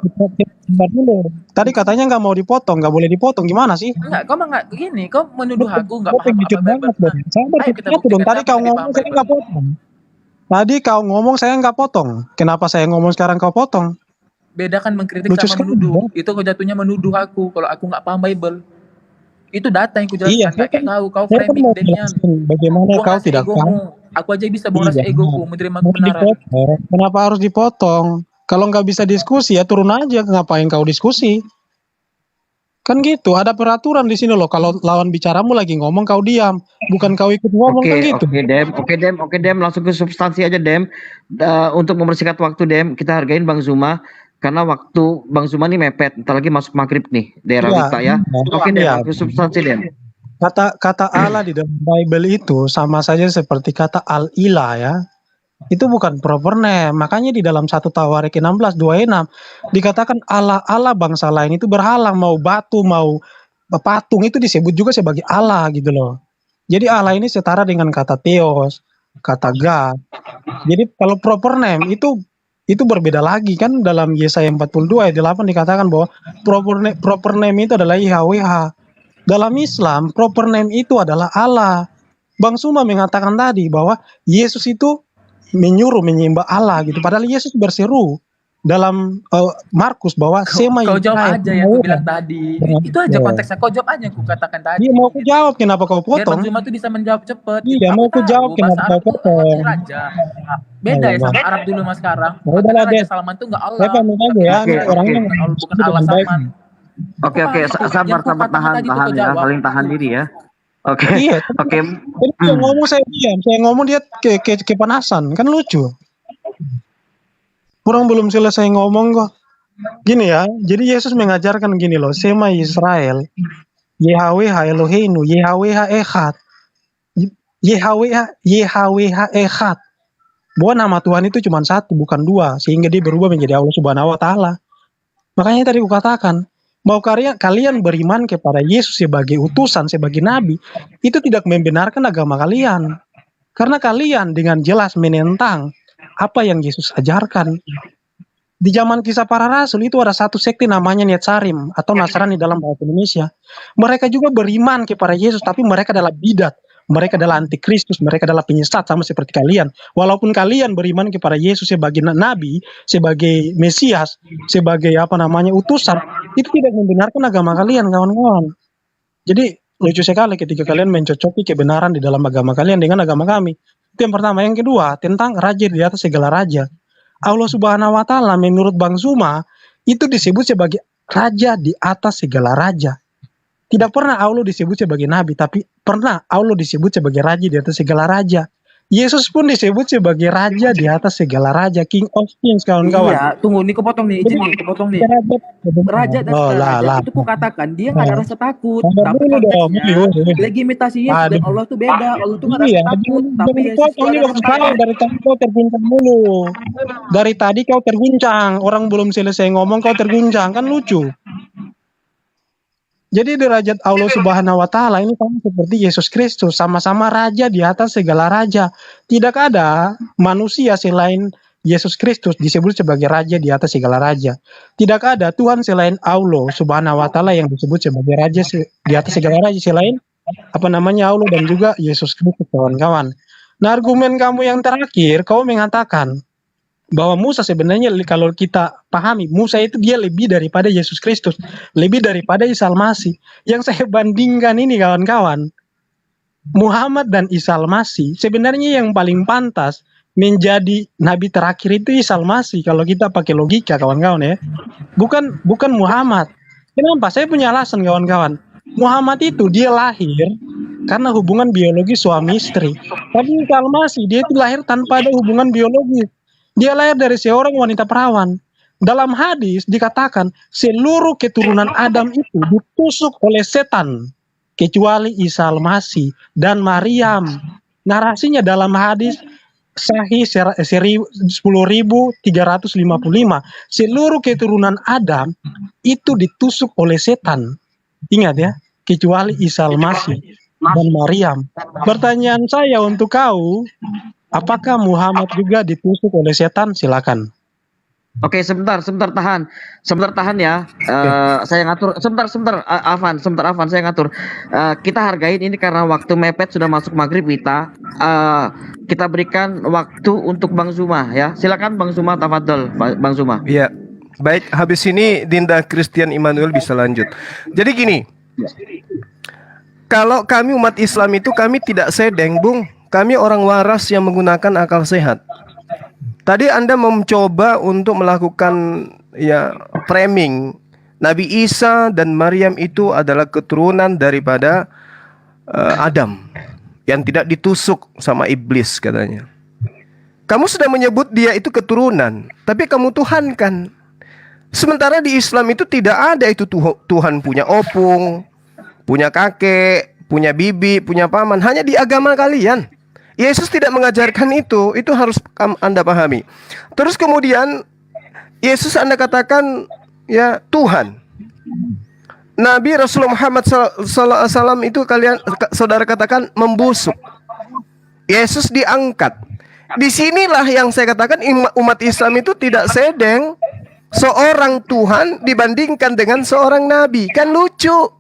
Bentar dulu. Tadi katanya nggak mau dipotong, nggak boleh dipotong, gimana sih? Enggak, kau nggak gini, kau menuduh aku nggak Kau paham pengecut apa banget Bible. dong. Saya berpikir dong. Tadi kau ngomong saya nggak potong. Tadi kau ngomong saya nggak potong. Kenapa saya ngomong sekarang kau potong? Bedakan mengkritik Lucu sama sekali, menuduh. ya. Itu kau jatuhnya menuduh aku kalau aku nggak paham Bible. Itu data yang ku jelaskan, Iya, nggak kayak kau saya kan framing mau Demian. jelasin bagaimana Buang kau rasa tidak egomu. paham. Aku aja bisa buang rasa Iya, egoku menerima mau kebenaran. dipotong. Kenapa harus dipotong? Kalau nggak bisa diskusi ya turun aja. Ngapain kau diskusi? Kan gitu. Ada peraturan di sini loh. Kalau lawan bicaramu lagi ngomong kau diam, bukan kau ikut ngomong kan gitu. Oke Dem, langsung ke substansi aja Dem. Untuk mempersingkat waktu Dem, kita hargain Bang Zuma karena waktu Bang Zuma ini mepet. Entar lagi masuk maghrib nih daerah Iya, Wita ya. Oke Dem, iya. langsung substansi Dem. Kata Allah di dalam Bible itu sama saja seperti kata Al-Ilah ya. Itu bukan proper name. Makanya di dalam 1 Tawarik 16:26 dikatakan Allah bangsa lain itu berhalang, mau batu, mau patung itu disebut juga sebagai Allah gitu loh. Jadi Allah ini setara dengan kata Theos, kata God. Jadi kalau proper name itu berbeda lagi kan dalam Yesaya 42 ayat 8 dikatakan bahwa proper name itu adalah YHWH. Dalam Islam proper name itu adalah Allah. Bang Suma mengatakan tadi bahwa Yesus itu menyuruh menyembah Allah gitu. Padahal Yesus berseru dalam Markus bahwa sema Kau jawab Israel. aja yang aku bilang tadi. Itu aja konteksnya. Kau jawab aja yang aku katakan tadi. Iya, mau aku jawab, kenapa kau Biar potong? Bang Zuma tuh bisa menjawab cepet. Iya, Aku mau aku tahu, jawab, bahasa kenapa Arab kau tuh potong? artinya raja. Beda ya sama Arab dulu mas sekarang. Udah Makanya lah, Raja Des. Salman tuh nggak Allah. Saya pamit aja ya, Oke, orangnya Bukan Allah Salman. Oke, sabar, tahan ya, saling tahan diri ya. Oke, Iya, oke. Jadi dia ngomong saya diam, saya ngomong dia kepanasan, kan lucu. Kurang belum selesai ngomong kok. Gini ya, jadi Yesus mengajarkan gini loh, Sema Israel, YHWH Eloheinu, YHWH Echad, YHWH Echad. Bahwa nama Tuhan itu cuma satu, bukan dua, sehingga dia berubah menjadi Allah Subhanahu wa Ta'ala. Makanya tadi aku katakan, bahwa kalian beriman kepada Yesus sebagai utusan, sebagai nabi, itu tidak membenarkan agama kalian. Karena kalian dengan jelas menentang apa yang Yesus ajarkan. Di zaman Kisah Para Rasul itu ada satu sekte namanya Netsarim atau Nasrani dalam bahasa Indonesia. Mereka juga beriman kepada Yesus, tapi mereka adalah bidat. Mereka adalah antikristus, mereka adalah penyesat sama seperti kalian. Walaupun kalian beriman kepada Yesus sebagai nabi, sebagai Mesias, sebagai utusan, itu tidak membenarkan agama kalian, kawan-kawan. Jadi lucu sekali ketika kalian mencocoki kebenaran di dalam agama kalian dengan agama kami. Itu yang pertama. Yang kedua, tentang raja di atas segala raja. Allah Subhanahu wa Ta'ala menurut Bang Zuma itu disebut sebagai raja di atas segala raja. Tidak pernah Allah disebut sebagai nabi, tapi pernah Allah disebut sebagai raja di atas segala raja. Yesus pun disebut sebagai raja di atas segala raja, King of Kings, kawan-kawan. Iya, tunggu nih kepotong nih, izin nih, kepotong nih. Raja dan segala raja itu ku katakan dia nggak ada rasa takut, tapi konteksnya legitimasi Yesus dan Allah tuh beda. Allah tuh nggak ada rasa takut, tapi Yesus tuh ada rasa takut. Dari tadi kau terguncang dulu. Dari tadi kau terguncang, orang belum selesai ngomong kau terguncang, kan lucu. Jadi derajat Allah Subhanahu wa Ta'ala ini sama seperti Yesus Kristus, sama-sama raja di atas segala raja. Tidak ada manusia selain Yesus Kristus disebut sebagai raja di atas segala raja. Tidak ada Tuhan selain Allah Subhanahu wa Ta'ala yang disebut sebagai raja di atas segala raja selain Allah dan juga Yesus Kristus, kawan-kawan. Nah, argumen kamu yang terakhir, kau mengatakan bahwa Musa sebenarnya kalau kita pahami, Musa itu dia lebih daripada Yesus Kristus, lebih daripada Isa Al-Masih. Yang saya bandingkan ini kawan-kawan, Muhammad dan Isa Al-Masih, sebenarnya yang paling pantas menjadi nabi terakhir itu Isa Al-Masih kalau kita pakai logika kawan-kawan ya. Bukan Muhammad. Kenapa? Saya punya alasan kawan-kawan. Muhammad itu dia lahir karena hubungan biologi suami istri. Tapi Isa Al-Masih dia itu lahir tanpa ada hubungan biologis. Dia lahir dari seorang wanita perawan. Dalam hadis dikatakan seluruh keturunan Adam itu ditusuk oleh setan kecuali Isa Al-Masih dan Maryam. Narasinya dalam hadis Sahih 10.355. Seluruh keturunan Adam itu ditusuk oleh setan. Ingat ya, kecuali Isa Al-Masih dan Maryam. Pertanyaan saya untuk kau, apakah Muhammad juga ditusuk oleh setan? Silakan. Oke, sebentar tahan ya. Saya ngatur. Sebentar, Afan, saya ngatur. Kita hargain ini karena waktu mepet sudah masuk maghrib kita. Kita berikan waktu untuk Bang Zuma ya. Silakan Bang Zuma, tafadhol Bang Zuma. Iya. Baik, habis ini Dinda Christian Immanuel bisa lanjut. Jadi gini. Kalau kami umat Islam itu kami tidak sedeng, Bung. Kami orang waras yang menggunakan akal sehat. Tadi Anda mencoba untuk melakukan framing Nabi Isa dan Maryam itu adalah keturunan daripada Adam yang tidak ditusuk sama iblis katanya. Kamu sudah menyebut dia itu keturunan, tapi kamu tuhankan. Sementara di Islam itu tidak ada itu Tuhan punya opung, punya kakek, punya bibi, punya paman. Hanya di agama kalian. Yesus tidak mengajarkan itu harus Anda pahami. Terus kemudian Yesus Anda katakan ya Tuhan. Nabi Rasulullah Muhammad SAW itu saudara katakan membusuk. Yesus diangkat. Disinilah yang saya katakan umat Islam itu tidak sedeng seorang Tuhan dibandingkan dengan seorang Nabi. Kan lucu.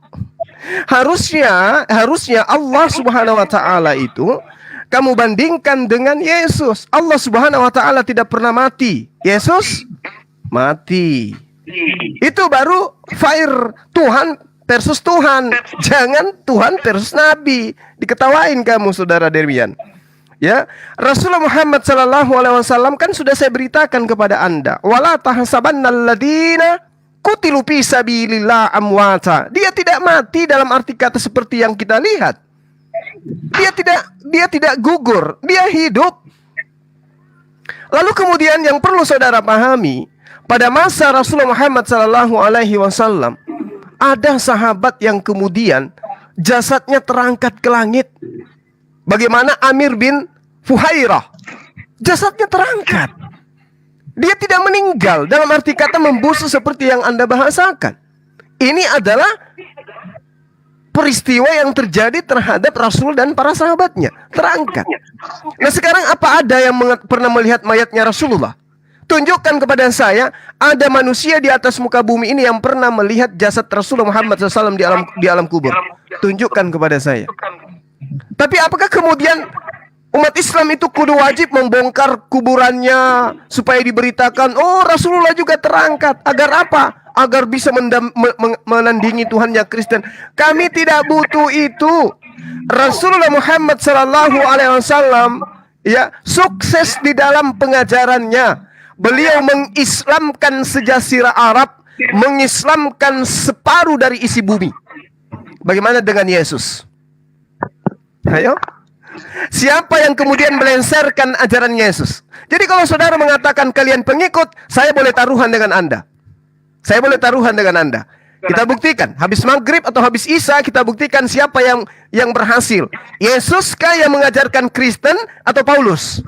Harusnya Allah Subhanahu wa Ta'ala itu kamu bandingkan dengan Yesus. Allah Subhanahu wa Ta'ala tidak pernah mati. Yesus Mati. Itu baru fire Tuhan versus Tuhan. Jangan Tuhan versus Nabi. Diketawain kamu saudara Demian. Ya, Rasulullah Muhammad sallallahu alaihi wasallam kan sudah saya beritakan kepada Anda, wala tahsabannal ladina qutilu fi sabilillah amwata. Dia tidak mati dalam arti kata seperti yang kita lihat. Dia tidak gugur, dia hidup. Lalu kemudian yang perlu saudara pahami, pada masa Rasulullah Muhammad sallallahu alaihi wasallam ada sahabat yang kemudian jasadnya terangkat ke langit. Bagaimana Amir bin Fuhairah? Jasadnya terangkat. Dia tidak meninggal dalam arti kata membusuk seperti yang Anda bahasakan. Ini adalah peristiwa yang terjadi terhadap Rasul dan para sahabatnya. Terangkat. Nah sekarang apa ada yang pernah melihat mayatnya Rasulullah? Tunjukkan kepada saya, ada manusia di atas muka bumi ini yang pernah melihat jasad Rasulullah Muhammad SAW di alam kubur. Tunjukkan kepada saya. Tapi apakah kemudian umat Islam itu kudu wajib membongkar kuburannya supaya diberitakan, oh Rasulullah juga terangkat. Agar apa? Agar bisa menandingi Tuhannya Kristen. Kami tidak butuh itu. Rasulullah Muhammad SAW ya sukses di dalam pengajarannya. Beliau mengislamkan sejazirah Arab, mengislamkan separuh dari isi bumi. Bagaimana dengan Yesus? Ayo. Siapa yang kemudian melengsarkan ajaran Yesus? Jadi kalau saudara mengatakan kalian pengikut, saya boleh taruhan dengan Anda. Saya boleh taruhan dengan Anda. Kita buktikan, habis maghrib atau habis isya, kita buktikan siapa yang berhasil. Yesus kah yang mengajarkan Kristen atau Paulus?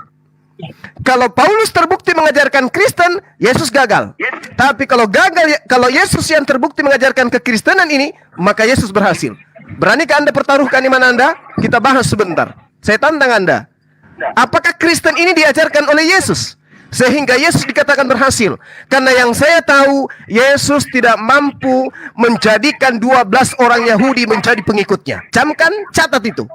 Kalau Paulus terbukti mengajarkan Kristen, Yesus gagal. Tapi kalau Yesus yang terbukti mengajarkan kekristenan ini, maka Yesus berhasil. Beranikah Anda pertaruhkan iman Anda? Kita bahas sebentar. Saya tantang Anda. Apakah Kristen ini diajarkan oleh Yesus sehingga Yesus dikatakan berhasil? Karena yang saya tahu, Yesus tidak mampu menjadikan 12 orang Yahudi menjadi pengikutnya. Camkan, catat itu.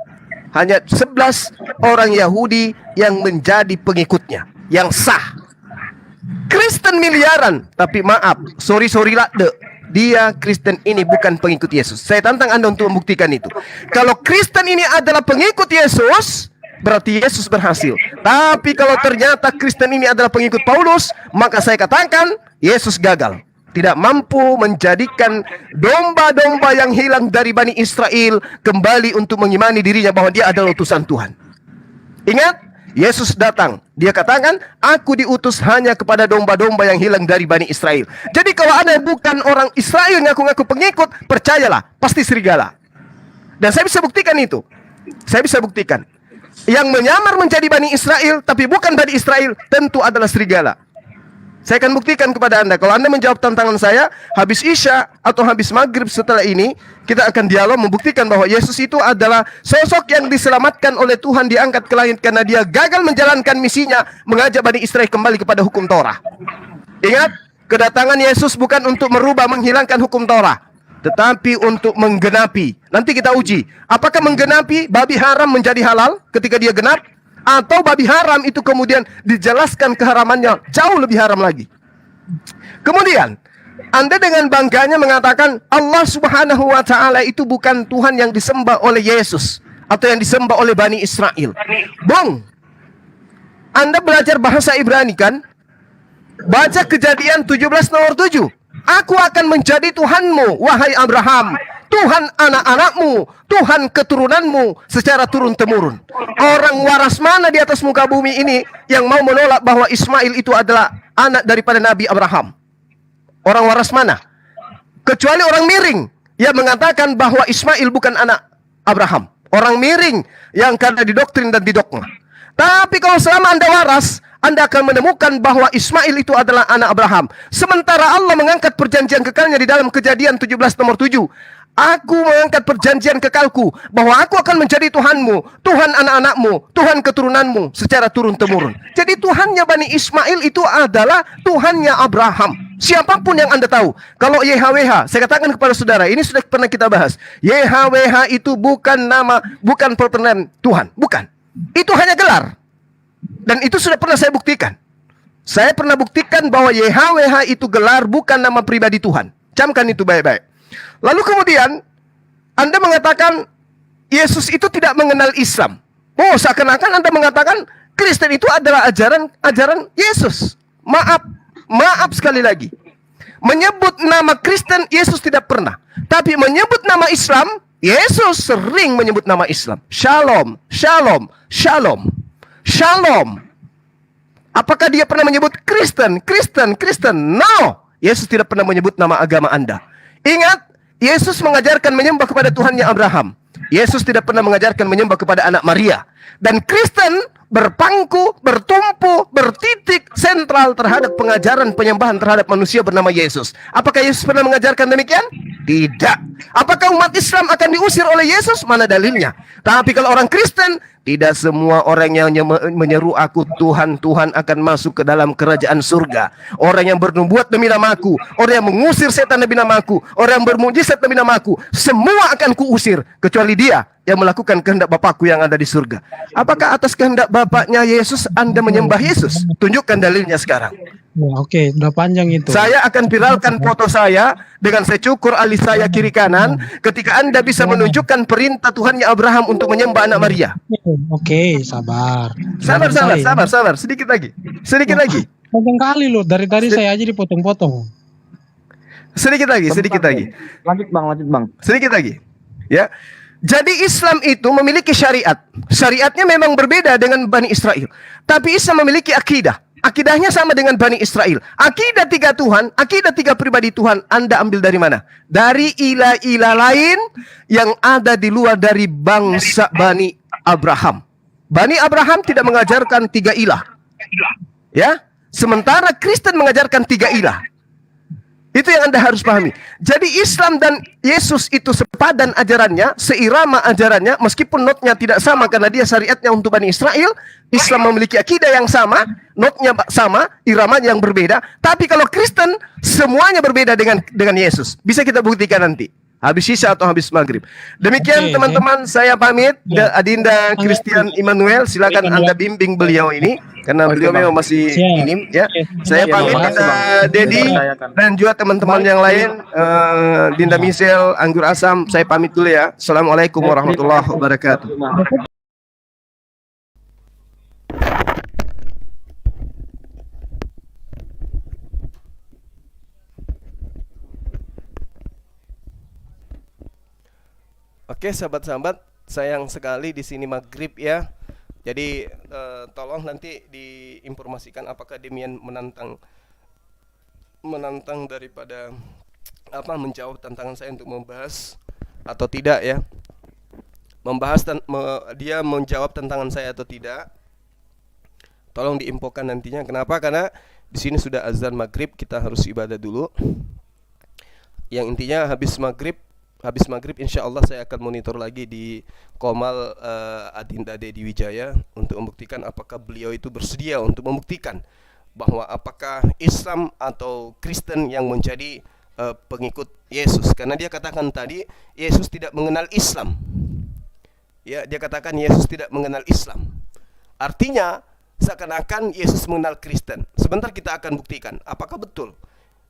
Hanya 11 orang Yahudi yang menjadi pengikutnya, yang sah. Kristen miliaran, tapi maaf, sorry lah, dia Kristen ini bukan pengikut Yesus. Saya tantang Anda untuk membuktikan itu. Kalau Kristen ini adalah pengikut Yesus, berarti Yesus berhasil. Tapi kalau ternyata Kristen ini adalah pengikut Paulus, maka saya katakan Yesus gagal. Tidak mampu menjadikan domba-domba yang hilang dari Bani Israel kembali untuk mengimani dirinya bahwa dia adalah utusan Tuhan. Ingat, Yesus datang. Dia katakan, aku diutus hanya kepada domba-domba yang hilang dari Bani Israel. Jadi kalau Anda bukan orang Israel ngaku-ngaku pengikut, percayalah, pasti serigala. Dan saya bisa buktikan itu. Saya bisa buktikan. Yang menyamar menjadi Bani Israel, tapi bukan Bani Israel, tentu adalah serigala. Saya akan buktikan kepada Anda. Kalau Anda menjawab tantangan saya, habis isya atau habis maghrib setelah ini, kita akan dialog membuktikan bahwa Yesus itu adalah sosok yang diselamatkan oleh Tuhan, diangkat ke langit karena dia gagal menjalankan misinya, mengajak Bani Israel kembali kepada hukum Torah. Ingat, kedatangan Yesus bukan untuk merubah, menghilangkan hukum Torah, tetapi untuk menggenapi. Nanti kita uji, apakah menggenapi babi haram menjadi halal ketika dia genap? Atau babi haram itu kemudian dijelaskan keharamannya jauh lebih haram lagi. Kemudian Anda dengan bangganya mengatakan Allah Subhanahu wa ta'ala itu bukan Tuhan yang disembah oleh Yesus atau yang disembah oleh Bani Israel. Bung, Anda belajar bahasa Ibrani kan? Baca Kejadian 17 nomor 7. Aku akan menjadi Tuhanmu, wahai Abraham, Tuhan anak-anakmu, Tuhan keturunanmu secara turun-temurun. Orang waras mana di atas muka bumi ini yang mau menolak bahwa Ismail itu adalah anak daripada Nabi Abraham? Orang waras mana? Kecuali orang miring yang mengatakan bahwa Ismail bukan anak Abraham. Orang miring yang karena didoktrin dan didogma. Tapi kalau selama Anda waras, Anda akan menemukan bahwa Ismail itu adalah anak Abraham. Sementara Allah mengangkat perjanjian kekalnya di dalam Kejadian 17 nomor 7. Aku mengangkat perjanjian kekalku bahwa aku akan menjadi Tuhanmu, Tuhan anak-anakmu, Tuhan keturunanmu secara turun-temurun. Jadi Tuhannya Bani Ismail itu adalah Tuhannya Abraham. Siapapun yang Anda tahu. Kalau YHWH, saya katakan kepada saudara, ini sudah pernah kita bahas. YHWH itu bukan nama, bukan pertenan Tuhan, bukan. Itu hanya gelar. Dan itu sudah pernah saya buktikan. Saya pernah buktikan bahwa YHWH itu gelar bukan nama pribadi Tuhan. Camkan itu baik-baik. Lalu kemudian Anda mengatakan Yesus itu tidak mengenal Islam. Oh, seakan-akan Anda mengatakan Kristen itu adalah ajaran Yesus. Maaf sekali lagi. Menyebut nama Kristen Yesus tidak pernah. Tapi menyebut nama Islam, Yesus sering menyebut nama Islam. Shalom, shalom, shalom, shalom. Apakah dia pernah menyebut Kristen? No. Yesus tidak pernah menyebut nama agama Anda. Ingat, Yesus mengajarkan menyembah kepada Tuhannya Abraham. Yesus tidak pernah mengajarkan menyembah kepada anak Maria. Dan Kristen berpangku, bertumpu, bertitik sentral terhadap pengajaran penyembahan terhadap manusia bernama Yesus. Apakah Yesus pernah mengajarkan demikian? Tidak. Apakah umat Islam akan diusir oleh Yesus? Mana dalilnya? Tapi kalau orang Kristen, tidak semua orang yang menyeru aku Tuhan, Tuhan akan masuk ke dalam kerajaan surga. Orang yang bernubuat demi namaku, orang yang mengusir setan demi namaku, orang yang bermujizat demi namaku, semua akan kuusir kecuali dia yang melakukan kehendak Bapakku yang ada di surga. Apakah atas kehendak Bapaknya Yesus Anda menyembah Yesus? Tunjukkan dalilnya sekarang. Ya, oke, udah panjang itu. Saya akan viralkan foto saya dengan saya cukur alis saya kiri kanan ketika Anda bisa menunjukkan perintah Tuhannya Abraham untuk menyembah anak Maria. Oke, sabar. Sabar. Sedikit lagi. Panjang kali loh, dari tadi saya aja dipotong-potong. Sedikit lagi. Lanjut bang. Sedikit lagi. Ya. Jadi Islam itu memiliki syariat. Syariatnya memang berbeda dengan Bani Israel. Tapi Islam memiliki akidah. Akidahnya sama dengan Bani Israel. Akidah 3 Tuhan, akidah 3 pribadi Tuhan, Anda ambil dari mana? Dari ilah-ilah lain yang ada di luar dari bangsa Bani Abraham. Bani Abraham tidak mengajarkan 3 ilah. Ya, sementara Kristen mengajarkan 3 ilah. Itu yang Anda harus pahami. Jadi Islam dan Yesus itu sepadan ajarannya, seirama ajarannya, meskipun notnya tidak sama karena dia syariatnya untuk Bani Israel. Islam memiliki akidah yang sama, notnya sama, iramanya yang berbeda. Tapi kalau Kristen, semuanya berbeda dengan Yesus. Bisa kita buktikan nanti. Habis Isya atau habis Maghrib. Demikian teman-teman, saya pamit. Adinda Christian Immanuel, silakan Anda bimbing beliau ini. Karena beliau memang masih minim ya. Saya pamit Dinda Dedi dan juga teman-teman yang lain, Dinda Michelle, Anggur Asam, saya pamit dulu ya. Assalamualaikum warahmatullahi wabarakatuh. Oke, sahabat-sahabat, sayang sekali di sini maghrib ya. Jadi tolong nanti diinformasikan apakah Demian menantang daripada menjawab tantangan saya untuk membahas atau tidak ya. Dia menjawab tantangan saya atau tidak. Tolong diinfokan nantinya. Kenapa? Karena di sini sudah azan maghrib, kita harus ibadah dulu. Yang intinya habis maghrib insya Allah saya akan monitor lagi di Komal Adinda Dedi Wijaya untuk membuktikan apakah beliau itu bersedia untuk membuktikan bahwa apakah Islam atau Kristen yang menjadi pengikut Yesus. Karena dia katakan tadi Yesus tidak mengenal Islam. Ya, dia katakan Yesus tidak mengenal Islam. Artinya seakan-akan Yesus mengenal Kristen. Sebentar kita akan buktikan apakah betul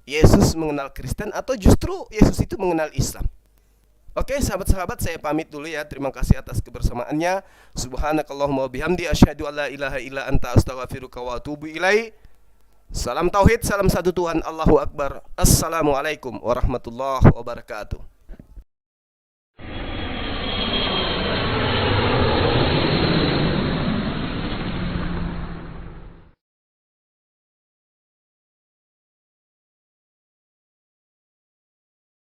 Yesus mengenal Kristen atau justru Yesus itu mengenal Islam. Oke, sahabat-sahabat, saya pamit dulu ya. Terima kasih atas kebersamaannya. Subhanakallahumma wabihamdi asyhadu an la ilaha illa anta astaghfiruka wa atubu ilaik. Salam tauhid, salam satu Tuhan, Allahu Akbar. Assalamualaikum warahmatullahi wabarakatuh.